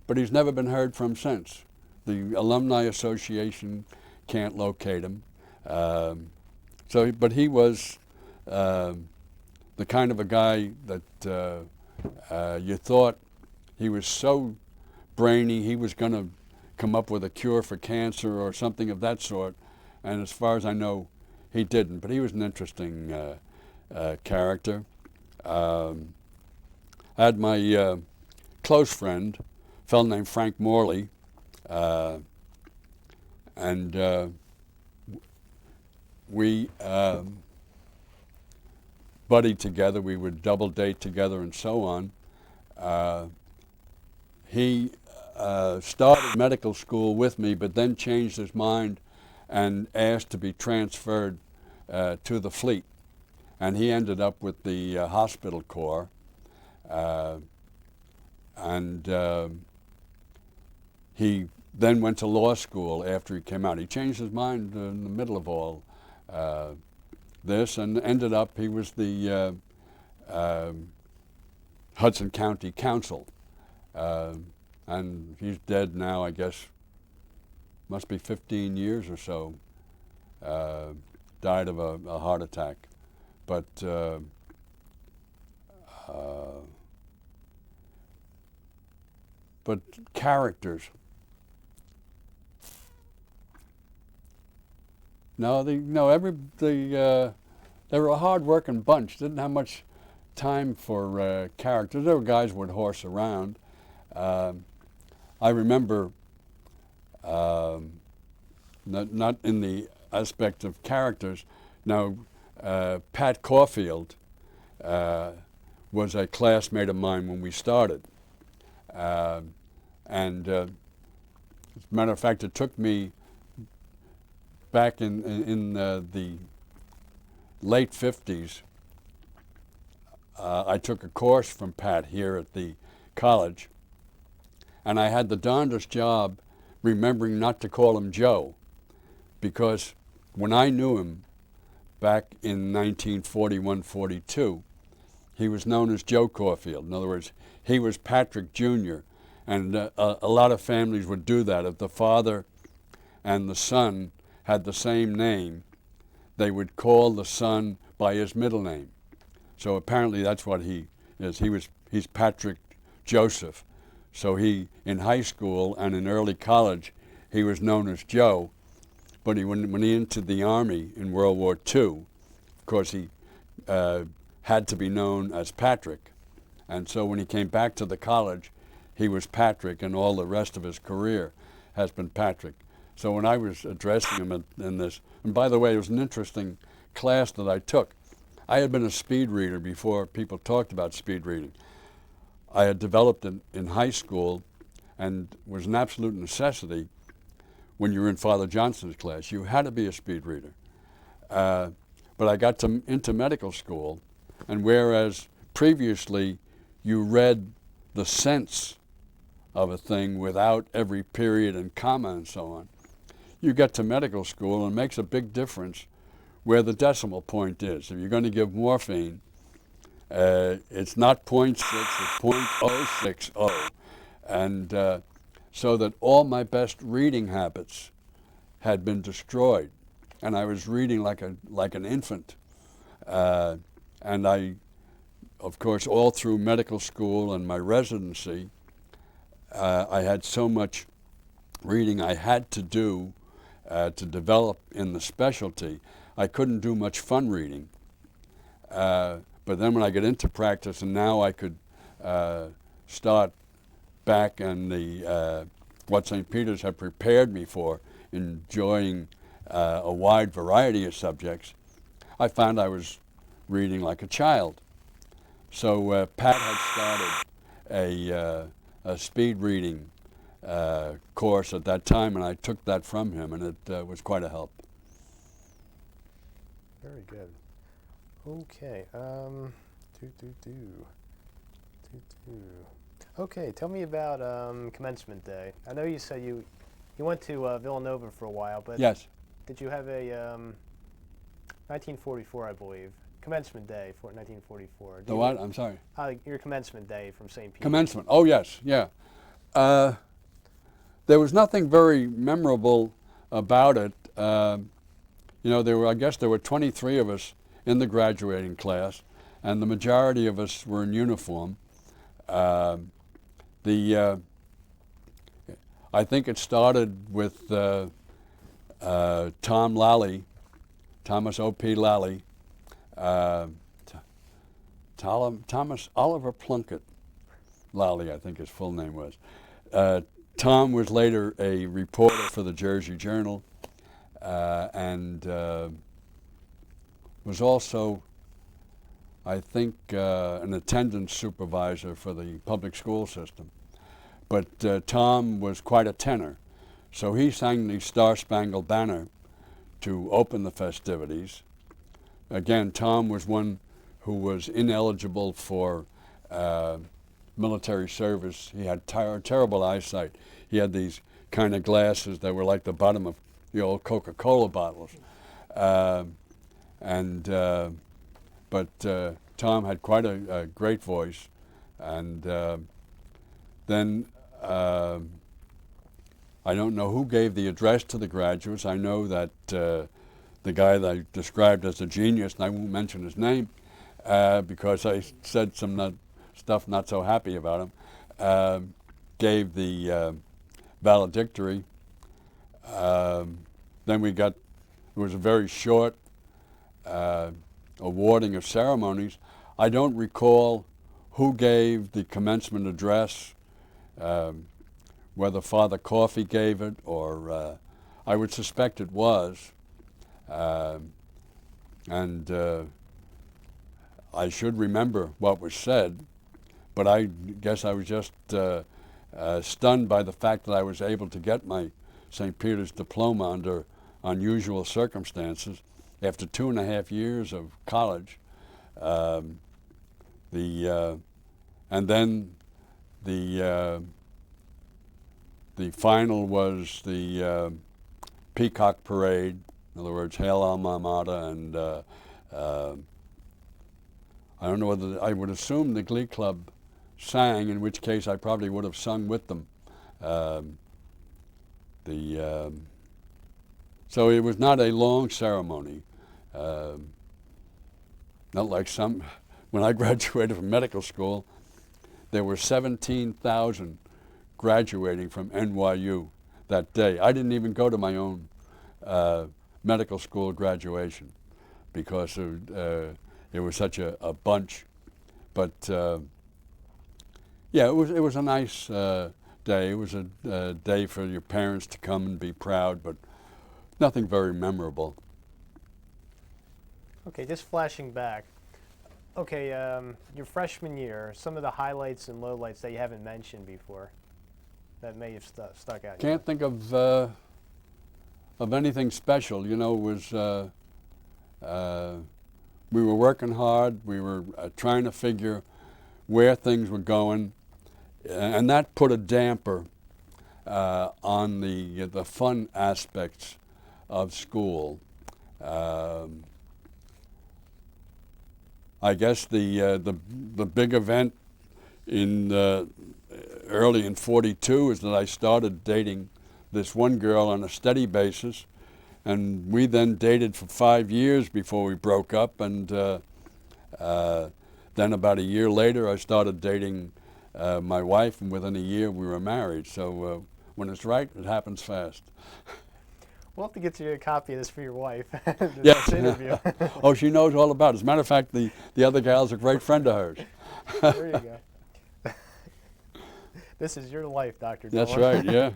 but he's never been heard from since. The Alumni Association can't locate him. But he was the kind of a guy that you thought he was so brainy he was going to come up with a cure for cancer or something of that sort, and as far as I know, he didn't. But he was an interesting character. I had my close friend, a fellow named Frank Morley, and we buddied together. We would double date together and so on. He started medical school with me, but then changed his mind and asked to be transferred to the fleet. And he ended up with the hospital corps. He then went to law school after he came out. He changed his mind in the middle of all this, and ended up, he was the Hudson County Council. And he's dead now, I guess, must be 15 years or so. Died of a heart attack. But characters. No, they were a hard-working bunch. Didn't have much time for characters. There were guys who would horse around. I remember, not in the aspect of characters. Now, Pat Caulfield was a classmate of mine when we started, and as a matter of fact, it took me back in the late 50s. I took a course from Pat here at the college, and I had the darndest job remembering not to call him Joe, because when I knew him back in 1941-42, he was known as Joe Caulfield. In other words, he was Patrick Jr., and a lot of families would do that. If the father and the son had the same name, they would call the son by his middle name. So apparently that's what he is. He's Patrick Joseph. So he, in high school and in early college, he was known as Joe. But when he entered the Army in World War II, of course he had to be known as Patrick. And so when he came back to the college, he was Patrick, and all the rest of his career has been Patrick. So when I was addressing him in this, and by the way, it was an interesting class that I took. I had been a speed reader before people talked about speed reading. I had developed it in high school, and was an absolute necessity when you were in Father Johnson's class. You had to be a speed reader. But I got into medical school, and whereas previously you read the sense of a thing without every period and comma and so on, you get to medical school and it makes a big difference where the decimal point is. If you're going to give morphine, it's not 0.6, it's 0.060. And so that all my best reading habits had been destroyed. And I was reading like an infant. And I, of course, all through medical school and my residency, I had so much reading I had to do to develop in the specialty. I couldn't do much fun reading. But then when I get into practice, and now I could start back in the what St. Peter's had prepared me for, enjoying a wide variety of subjects, I found I was reading like a child. So Pat had started a speed reading course at that time, and I took that from him, and it was quite a help. Very good. Okay. Okay, tell me about commencement day. I know you said you went to Villanova for a while, but Yes. did you have a 1944, I believe, commencement day for 1944? The what? I'm sorry. Your commencement day from St. Peter's. Commencement. Oh, yes, yeah. There was nothing very memorable about it. You know, I guess there were 23 of us in the graduating class, and the majority of us were in uniform. I think it started with Tom Lally, Thomas O.P. Lally, Thomas Oliver Plunkett Lally, I think his full name was. Tom was later a reporter for the Jersey Journal, and was also, I think, an attendance supervisor for the public school system. But Tom was quite a tenor, so he sang the Star Spangled Banner to open the festivities. Again, Tom was one who was ineligible for military service. He had terrible eyesight. He had these kind of glasses that were like the bottom of the old Coca-Cola bottles. But Tom had quite a great voice. And then I don't know who gave the address to the graduates. I know that the guy that I described as a genius, and I won't mention his name because I said some stuff not so happy about him, gave the valedictory. Then we got was a very short awarding of ceremonies. I don't recall who gave the commencement address, whether Father Coffey gave it or I would suspect it was. And I should remember what was said, but I guess I was just stunned by the fact that I was able to get my St. Peter's diploma under unusual circumstances after 2.5 years of college. And then the final was the Peacock Parade. In other words, Hail Alma Mater, and I don't know whether I would assume the Glee Club sang, in which case I probably would have sung with them. So it was not a long ceremony, not like some. When I graduated from medical school, there were 17,000 graduating from NYU that day. I didn't even go to my own medical school graduation because it was such a bunch. But yeah, it was a nice day. It was a day for your parents to come and be proud, but nothing very memorable. Okay, just flashing back. Okay, your freshman year, some of the highlights and lowlights that you haven't mentioned before that may have stuck out. Can't think of anything special. You know, it was we were working hard. We were trying to figure where things were going, and that put a damper on the fun aspects of school. I guess the big event in early in '42 is that I started dating this one girl on a steady basis, and we then dated for 5 years before we broke up, and then about a year later I started dating my wife, and within a year we were married. So when it's right, it happens fast. We'll have to get you a copy of this for your wife. Yes. This interview. Oh, she knows all about it. As a matter of fact, the other gal's a great friend of hers. There you go. This is your life, Dr. Dolan. That's right, yeah.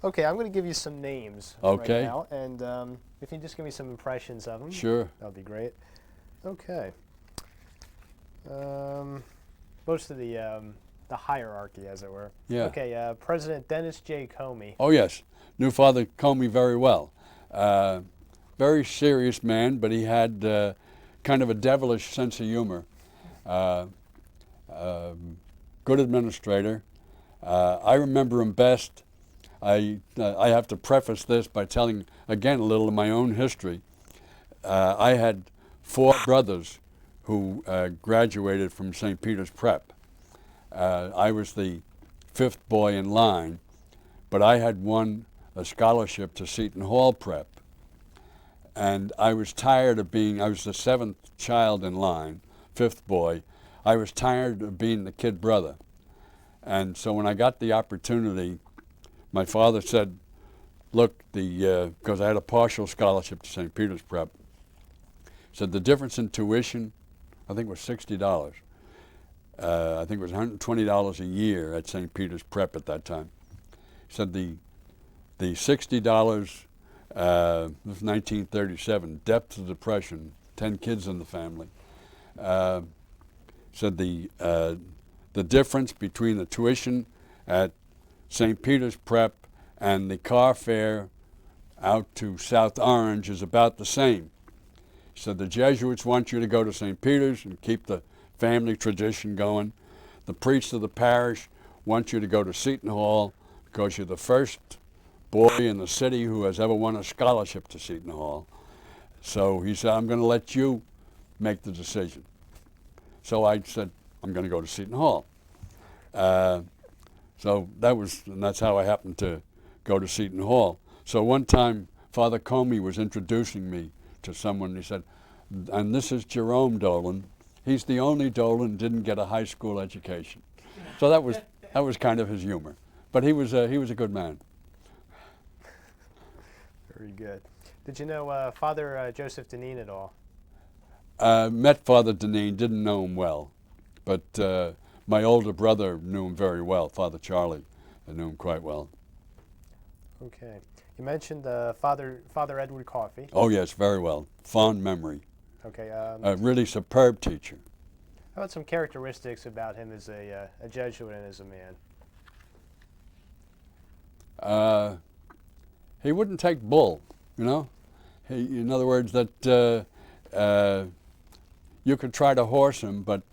Okay, I'm going to give you some names Okay. right now, and if you just give me some impressions of them, Sure. that would be great. Okay. Most of the hierarchy, as it were. Yeah. Okay, President Dennis J. Comey. Oh, yes. Knew Father Comey very well. Very serious man, but he had kind of a devilish sense of humor. Good administrator. I remember him best. I have to preface this by telling, again, a little of my own history. I had 4 brothers who graduated from St. Peter's Prep. I was the 5th boy in line, but I had won a scholarship to Seton Hall Prep. And I was tired of I was the 7th child in line, 5th boy. I was tired of being the kid brother. And so when I got the opportunity, my father said, look, because I had a partial scholarship to St. Peter's Prep, said the difference in tuition, I think it was $60. I think it was $120 a year at St. Peter's Prep at that time. He said the $60, this was 1937, depth of depression, 10 kids in the family. Said the difference between the tuition at St. Peter's Prep and the car fare out to South Orange is about the same. He said the Jesuits want you to go to St. Peter's and keep the family tradition going. The priests of the parish want you to go to Seton Hall because you're the first boy in the city who has ever won a scholarship to Seton Hall. So he said, I'm going to let you make the decision. So I said, I'm going to go to Seton Hall. So that's how I happened to go to Seton Hall. So one time, Father Comey was introducing me to someone. He said, and this is Jerome Dolan. He's the only Dolan who didn't get a high school education. So that was kind of his humor. But he was a good man. Very good. Did you know Father Joseph Deneen at all? Met Father Deneen, didn't know him well, but my older brother knew him very well, Father Charlie. I knew him quite well. Okay. You mentioned Father Edward Coffey. Oh yes, very well. Fond memory. Okay. A really superb teacher. How about some characteristics about him as a Jesuit and as a man? He wouldn't take bull, you know. In other words, that you could try to horse him, but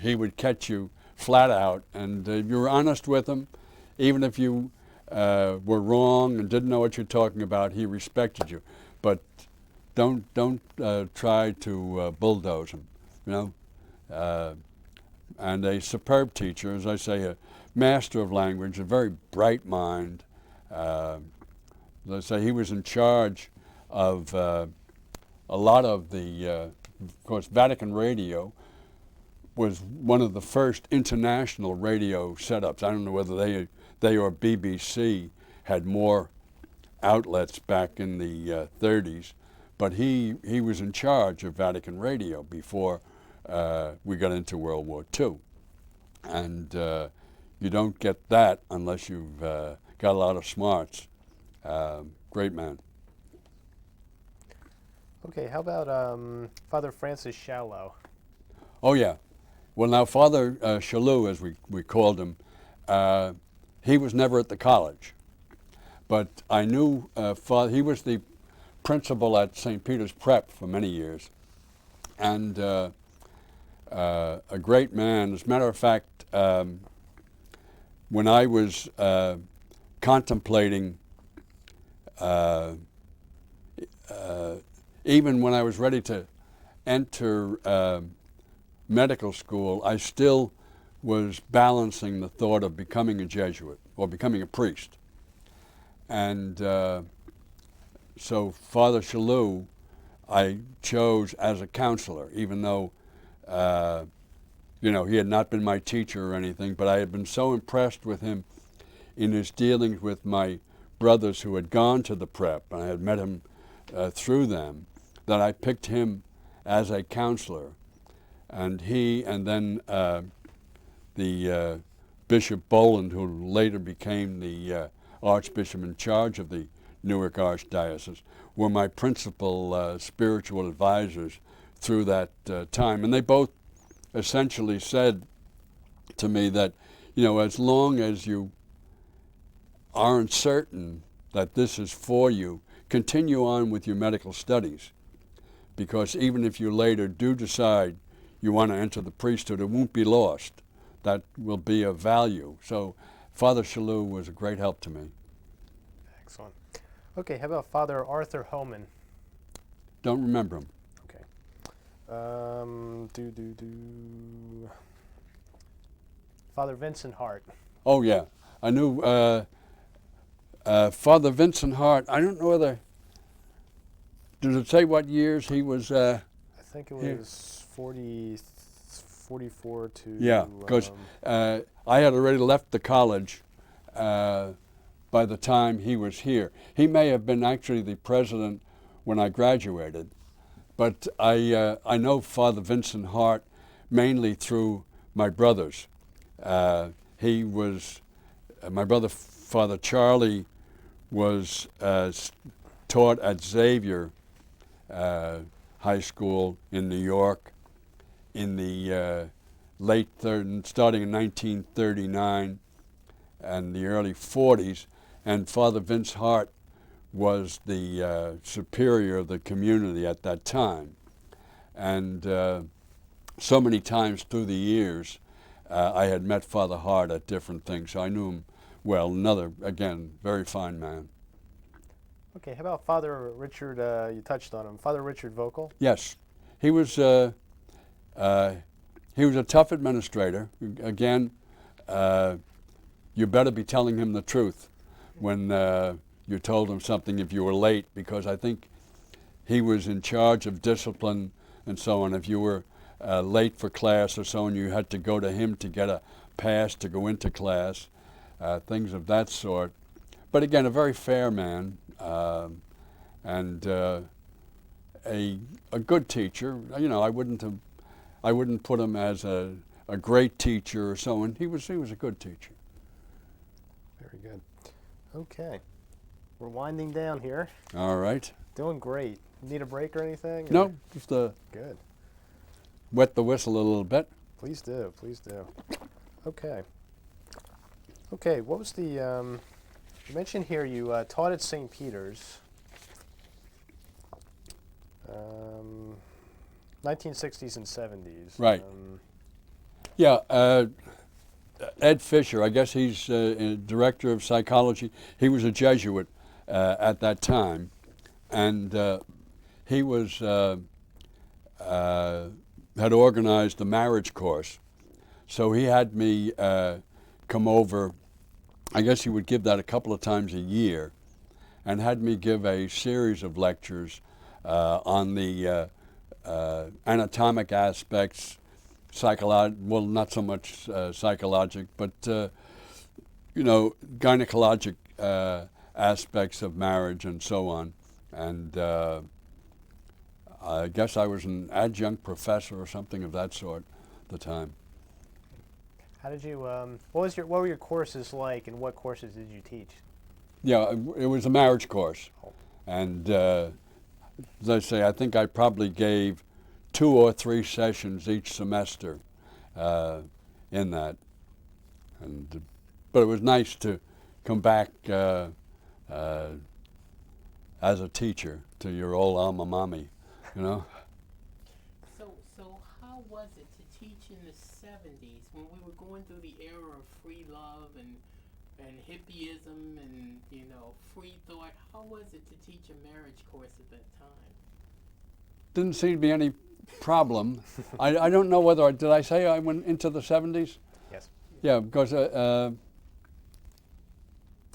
he would catch you flat out. And if you were honest with him, even if you were wrong and didn't know what you're talking about, he respected you. But don't try to bulldoze him, you know. And a superb teacher, as I say, a master of language, a very bright mind. Let's say he was in charge of a lot of the, of course, Vatican Radio was one of the first international radio setups. I don't know whether they or BBC had more outlets back in the 30s, but he was in charge of Vatican Radio before we got into World War II. And you don't get that unless you've got a lot of smarts. Great man. Okay, how about Father Francis Shallow? Oh yeah. Well, now Father Shalou, as we called him, he was never at the college. But I knew he was the principal at St. Peter's Prep for many years. And a great man. As a matter of fact, when I was contemplating, even when I was ready to enter medical school, I still was balancing the thought of becoming a Jesuit or becoming a priest. And so Father Shalou I chose as a counselor, even though you know, he had not been my teacher or anything, but I had been so impressed with him in his dealings with my brothers who had gone to the prep, and I had met him through them, that I picked him as a counselor. And he, and then the Bishop Dolan, who later became the Archbishop in charge of the Newark Archdiocese, were my principal spiritual advisors through that time. And they both essentially said to me that, you know, as long as you aren't certain that this is for you, continue on with your medical studies. Because even if you later do decide you want to enter the priesthood, it won't be lost. That will be of value. So Father Shalou was a great help to me. Excellent. Okay, how about Father Arthur Homan? Don't remember him. Okay. Father Vincent Hart. Oh yeah, I knew Father Vincent Hart. I don't know whether, did it say what years he was? I think it was 44 to... Yeah, because I had already left the college by the time he was here. He may have been actually the president when I graduated, but I know Father Vincent Hart mainly through my brothers. He was, my brother Father Charlie was taught at Xavier High School in New York in the starting in 1939 and the early 40s, and Father Vince Hart was the superior of the community at that time. And so many times through the years, I had met Father Hart at different things, so I knew him well. Another, again, very fine man. Okay, how about Father Richard, you touched on him, Father Richard Vocal? Yes, he was a tough administrator. Again, you better be telling him the truth when you told him something if you were late, because I think he was in charge of discipline and so on. If you were late for class or so, and you had to go to him to get a pass to go into class, things of that sort. But again, a very fair man, and a good teacher. You know, I wouldn't put him as a great teacher or someone. He was a good teacher. Very good. Okay. We're winding down here. All right. Doing great. Need a break or anything? Or- No, just Good. wet the whistle a little bit. Please do. Please do. Okay. Okay. What was the? You mentioned here you taught at St. Peter's. 1960s and 70s. Right. Yeah, Ed Fisher, I guess he's director of psychology. He was a Jesuit at that time, and he was had organized the marriage course. So he had me come over. I guess he would give that a couple of times a year, and had me give a series of lectures on the anatomic aspects, well, not so much psychologic, but you know, gynecologic aspects of marriage and so on. And I guess I was an adjunct professor or something of that sort at the time. How did you? What were your courses like, and what courses did you teach? Yeah, it was a marriage course, and as I say, I think I probably gave 2 or 3 sessions each semester in that, and but it was nice to come back as a teacher to your old alma mater, you know. So how was it to teach in the 70s when we were going through the era of free love and hippieism and, you know, free thought? How was it to teach a marriage course at that time? Didn't seem to be any problem. I don't know whether did I say I went into the 70s? Yes. Yeah, because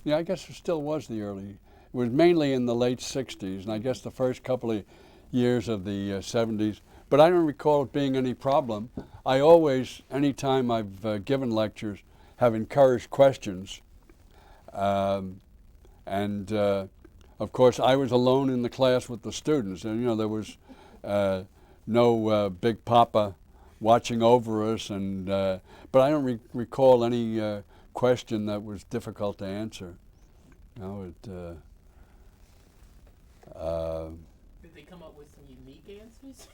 yeah, I guess it still was the early. It was mainly in the late 60s, and I guess the first couple of years of the 70s. But I don't recall it being any problem. I always, anytime I've given lectures, have encouraged questions. And of course, I was alone in the class with the students, and you know there was no Big Papa watching over us. And but I don't recall any question that was difficult to answer. You know, Did they come up with some unique answers?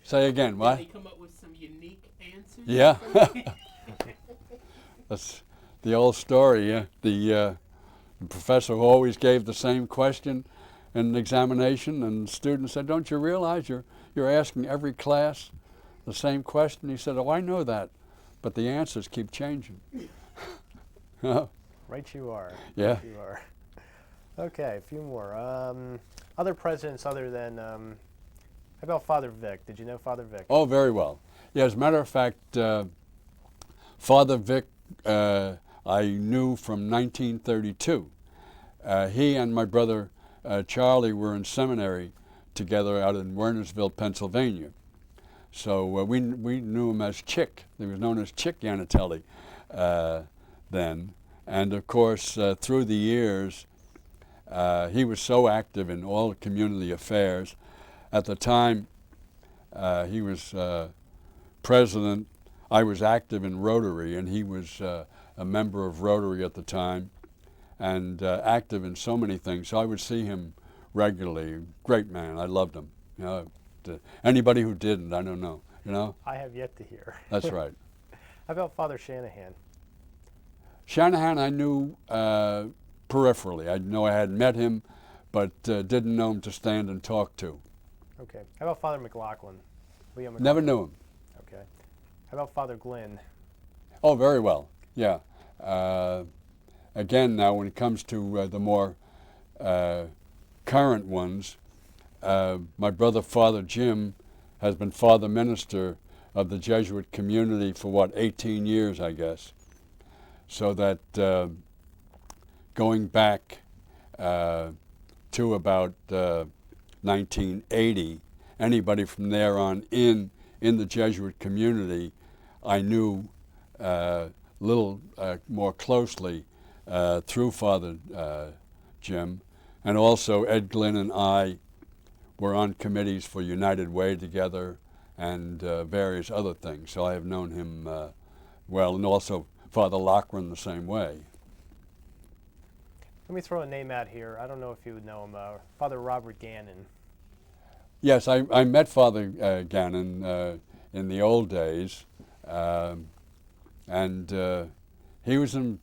say again, what? Did they come up with some unique answers? Yeah. That's the old story. Yeah, the professor who always gave the same question in an examination, and the student said, "Don't you realize you're asking every class the same question?" He said, "Oh, I know that, but the answers keep changing." Right you are. Yeah. Right you are. Okay, a few more. Other presidents other than, how about Father Vic? Did you know Father Vic? Oh, very well. Yeah, as a matter of fact, Father Vic I knew from 1932. He and my brother Charlie were in seminary together out in Wernersville, Pennsylvania. So we knew him as Chick. He was known as Chick Yanatelli then. And of course, through the years, he was so active in all community affairs. At the time, he was president. I was active in Rotary, and he was a member of Rotary at the time, and active in so many things. So I would see him regularly. Great man. I loved him. You know, anybody who didn't, I don't know. You know. I have yet to hear. That's right. How about Father Shanahan? Shanahan, I knew peripherally. I know I had met him, but didn't know him to stand and talk to. Okay. How about Father McLaughlin? William McLaughlin? Never knew him. Okay. How about Father Glynn? Oh, very well. Yeah. Again, now when it comes to the more current ones, my brother Father Jim has been Father Minister of the Jesuit community for 18 years, I guess. So that going back to about 1980, anybody from there on in the Jesuit community, I knew little more closely through Father Jim. And also Ed Glynn and I were on committees for United Way together and various other things. So I have known him well, and also Father Lochran the same way. Let me throw a name out here. I don't know if you would know him. Father Robert Gannon. Yes, I met Father Gannon in the old days, and he was a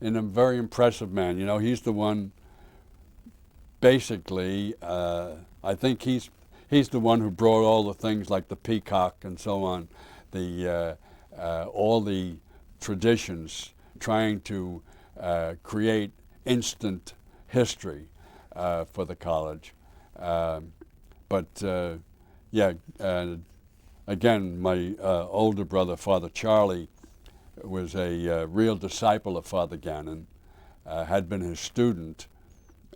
very impressive man. You know, he's the one. Basically, I think he's the one who brought all the things like the peacock and so on, the all the traditions, trying to create instant history for the college. Yeah, again, my older brother, Father Charlie, was a real disciple of Father Gannon, had been his student,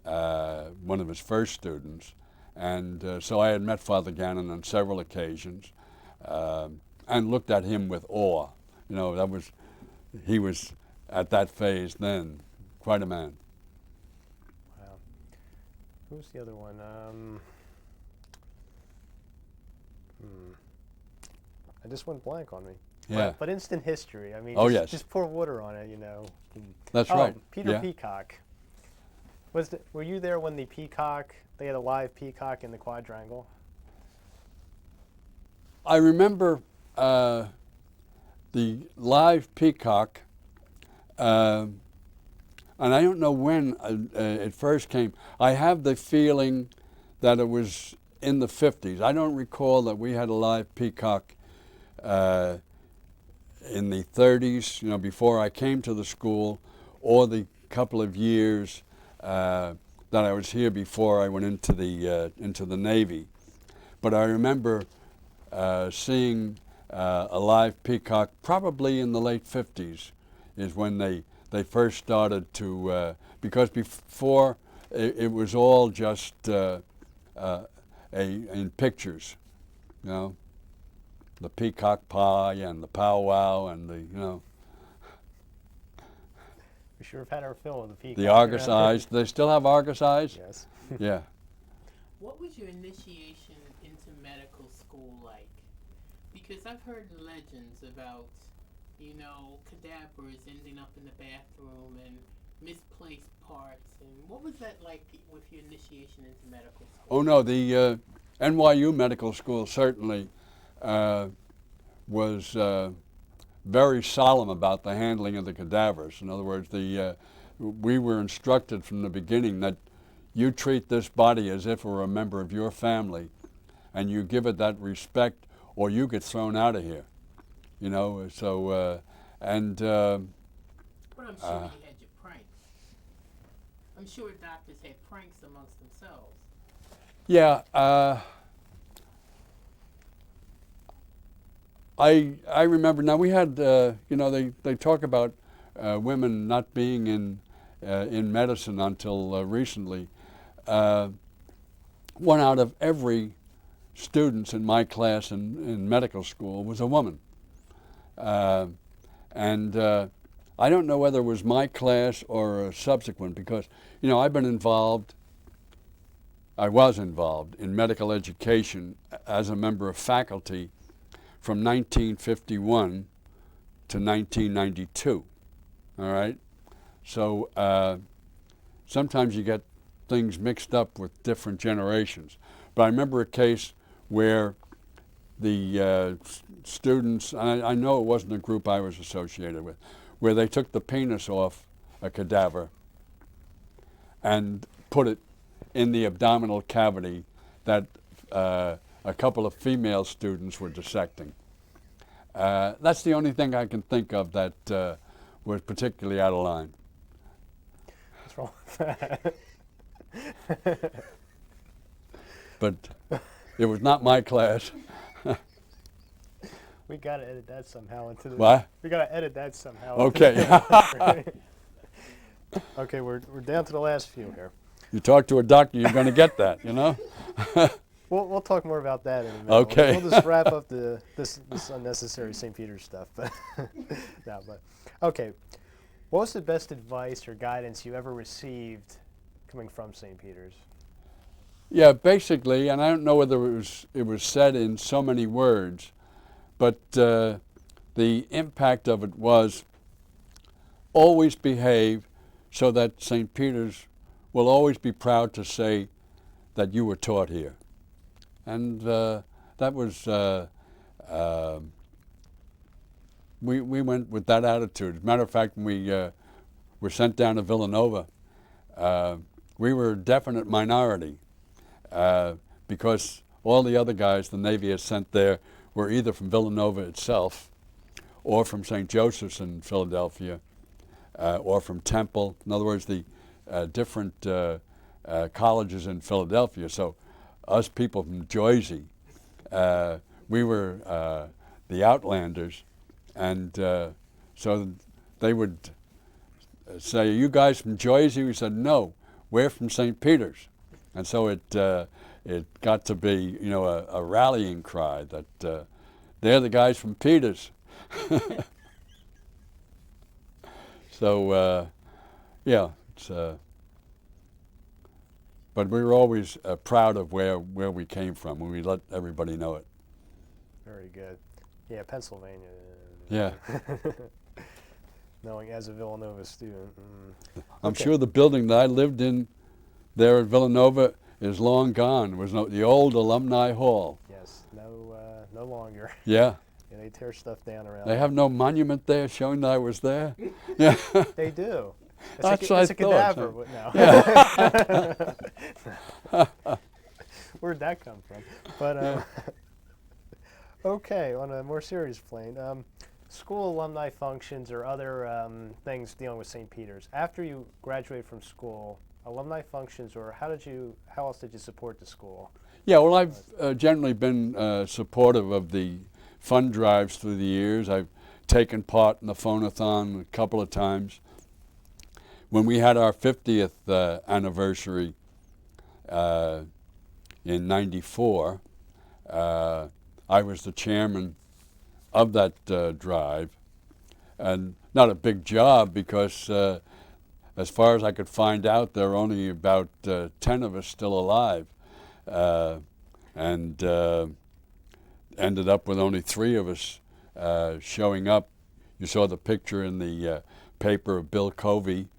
one of his first students, and so I had met Father Gannon on several occasions and looked at him with awe. You know, he was at that phase then quite a man. Wow. Who's the other one? I just went blank on me. Yeah. But instant history. I mean, Oh, just, yes. just pour water on it, you know. That's Oh, right. Peter Yeah. Peacock. Were you there when the peacock, they had a live peacock in the quadrangle? I remember the live peacock, and I don't know when it first came. I have the feeling that it was in the 50s. I don't recall that we had a live peacock in the 30s, you know, before I came to the school, or the couple of years that I was here before I went into the Navy. But I remember seeing a live peacock probably in the late 50s is when they first started to, because before it was all just in pictures, you know, the peacock pie and the powwow and the, you know, We sure have had our fill of the peacock. the Argus eyes. Do they still have Argus eyes? Yes. Yeah. What was your initiation into medical school like? Because I've heard legends about, you know, cadavers ending up in the bathroom and misplaced parts. And what was that like with your initiation into medical school? Oh no, the NYU Medical School certainly was very solemn about the handling of the cadavers. In other words, we were instructed from the beginning that you treat this body as if it were a member of your family, and you give it that respect, or you get thrown out of here. You know, so and. But I'm sure you had your pranks. I'm sure doctors had pranks amongst themselves. Yeah, I remember. Now we had, you know, they talk about women not being in medicine until recently. One out of every students in my class in medical school was a woman, and I don't know whether it was my class or a subsequent, because you know I was involved in medical education as a member of faculty from 1951 to 1992, all right? So sometimes you get things mixed up with different generations. But I remember a case where the students, and I know it wasn't a group I was associated with, where they took the penis off a cadaver and put it in the abdominal cavity that a couple of female students were dissecting. That's the only thing I can think of that was particularly out of line. What's wrong with that? But it was not my class. We gotta edit that somehow into the. What? We gotta edit that somehow. Okay. Okay, we're down to the last few here. You talk to a doctor, you're going to get that, you know? We'll talk more about that in a minute. Okay. We'll just wrap up this unnecessary St. Peter's stuff. But okay, what was the best advice or guidance you ever received coming from St. Peter's? Yeah, basically, and I don't know whether it was said in so many words, but the impact of it was always behave so that St. Peter's will always be proud to say that you were taught here. And that was, we went with that attitude. As a matter of fact, when we were sent down to Villanova, we were a definite minority because all the other guys the Navy had sent there were either from Villanova itself or from St. Joseph's in Philadelphia or from Temple. In other words, the different colleges in Philadelphia. So us people from Jersey, we were the outlanders, and so they would say, "Are you guys from Jersey?" We said, "No, we're from St. Peter's," and so it got to be, you know, a rallying cry that they're the guys from Peter's. So yeah, it's. But we were always proud of where we came from, and we let everybody know it. Very good. Yeah, Pennsylvania. Yeah. Knowing as a Villanova student. I'm Okay. sure the building that I lived in there at Villanova is long gone. It was the old Alumni Hall. Yes, no longer. Yeah. Yeah, they tear stuff down around. They have no monument there showing that I was there. Yeah. They do. It's That's a, what it's I a thought, cadaver now. Where'd that come from? But okay, on a more serious plane, school alumni functions or other things dealing with St. Peter's. After you graduate from school, alumni functions, or how else did you support the school? Yeah, well, I've generally been supportive of the fund drives through the years. I've taken part in the phone-a-thon a couple of times. When we had our 50th anniversary in '94, I was the chairman of that drive, and not a big job because as far as I could find out, there were only about 10 of us still alive, and ended up with only 3 of us showing up. You saw the picture in the paper of Bill Covey,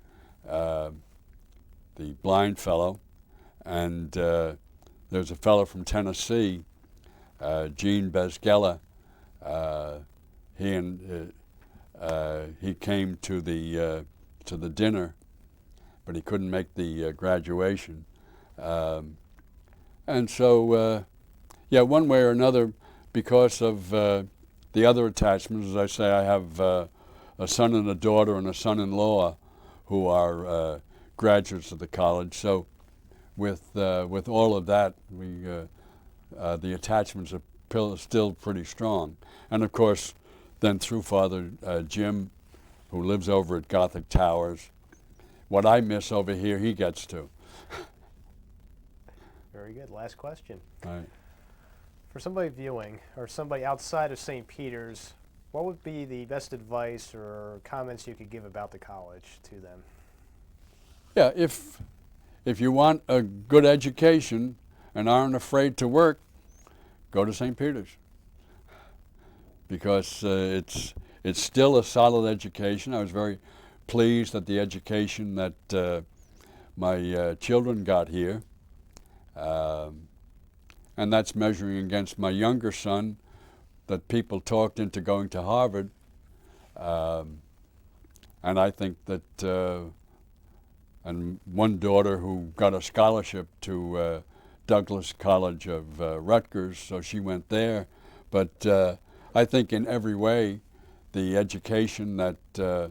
the blind fellow, and there's a fellow from Tennessee, Gene Bezgella. He came to the dinner, but he couldn't make the graduation, and so yeah, one way or another, because of the other attachments, as I say, I have a son and a daughter and a son-in-law who are graduates of the college. So with all of that, the attachments are still pretty strong. And of course, then through Father Jim, who lives over at Gothic Towers, what I miss over here, he gets to. Very good. Last question. All right. For somebody viewing or somebody outside of St. Peter's, what would be the best advice or comments you could give about the college to them? Yeah, if you want a good education and aren't afraid to work, go to St. Peter's, because it's still a solid education. I was very pleased at the education that my children got here, and that's measuring against my younger son that people talked into going to Harvard, and I think that and one daughter who got a scholarship to Douglas College of Rutgers, so she went there. But I think in every way, the education that the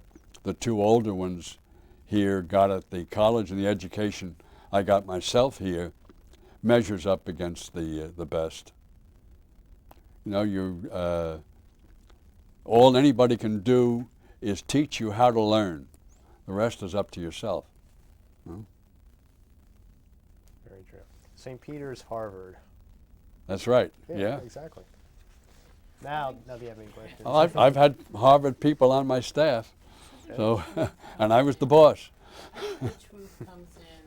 2 older ones here got at the college and the education I got myself here measures up against the best. You know, all anybody can do is teach you how to learn. The rest is up to yourself. No? Very true. St. Peter's, Harvard. That's right. Yeah. Exactly. Now do you have any questions? Well, I've had Harvard people on my staff, so and I was the boss. The truth comes in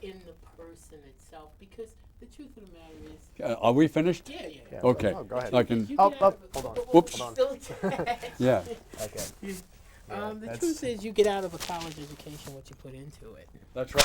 in the person itself, because the truth of the matter is, Are we finished? yeah. Yeah. Okay. Oh, go ahead. I can. You Oh, get out hold on. of- Whoops. Still attached. Yeah. Okay. Yeah, The that's- truth is, you get out of a college education what you put into it. That's right.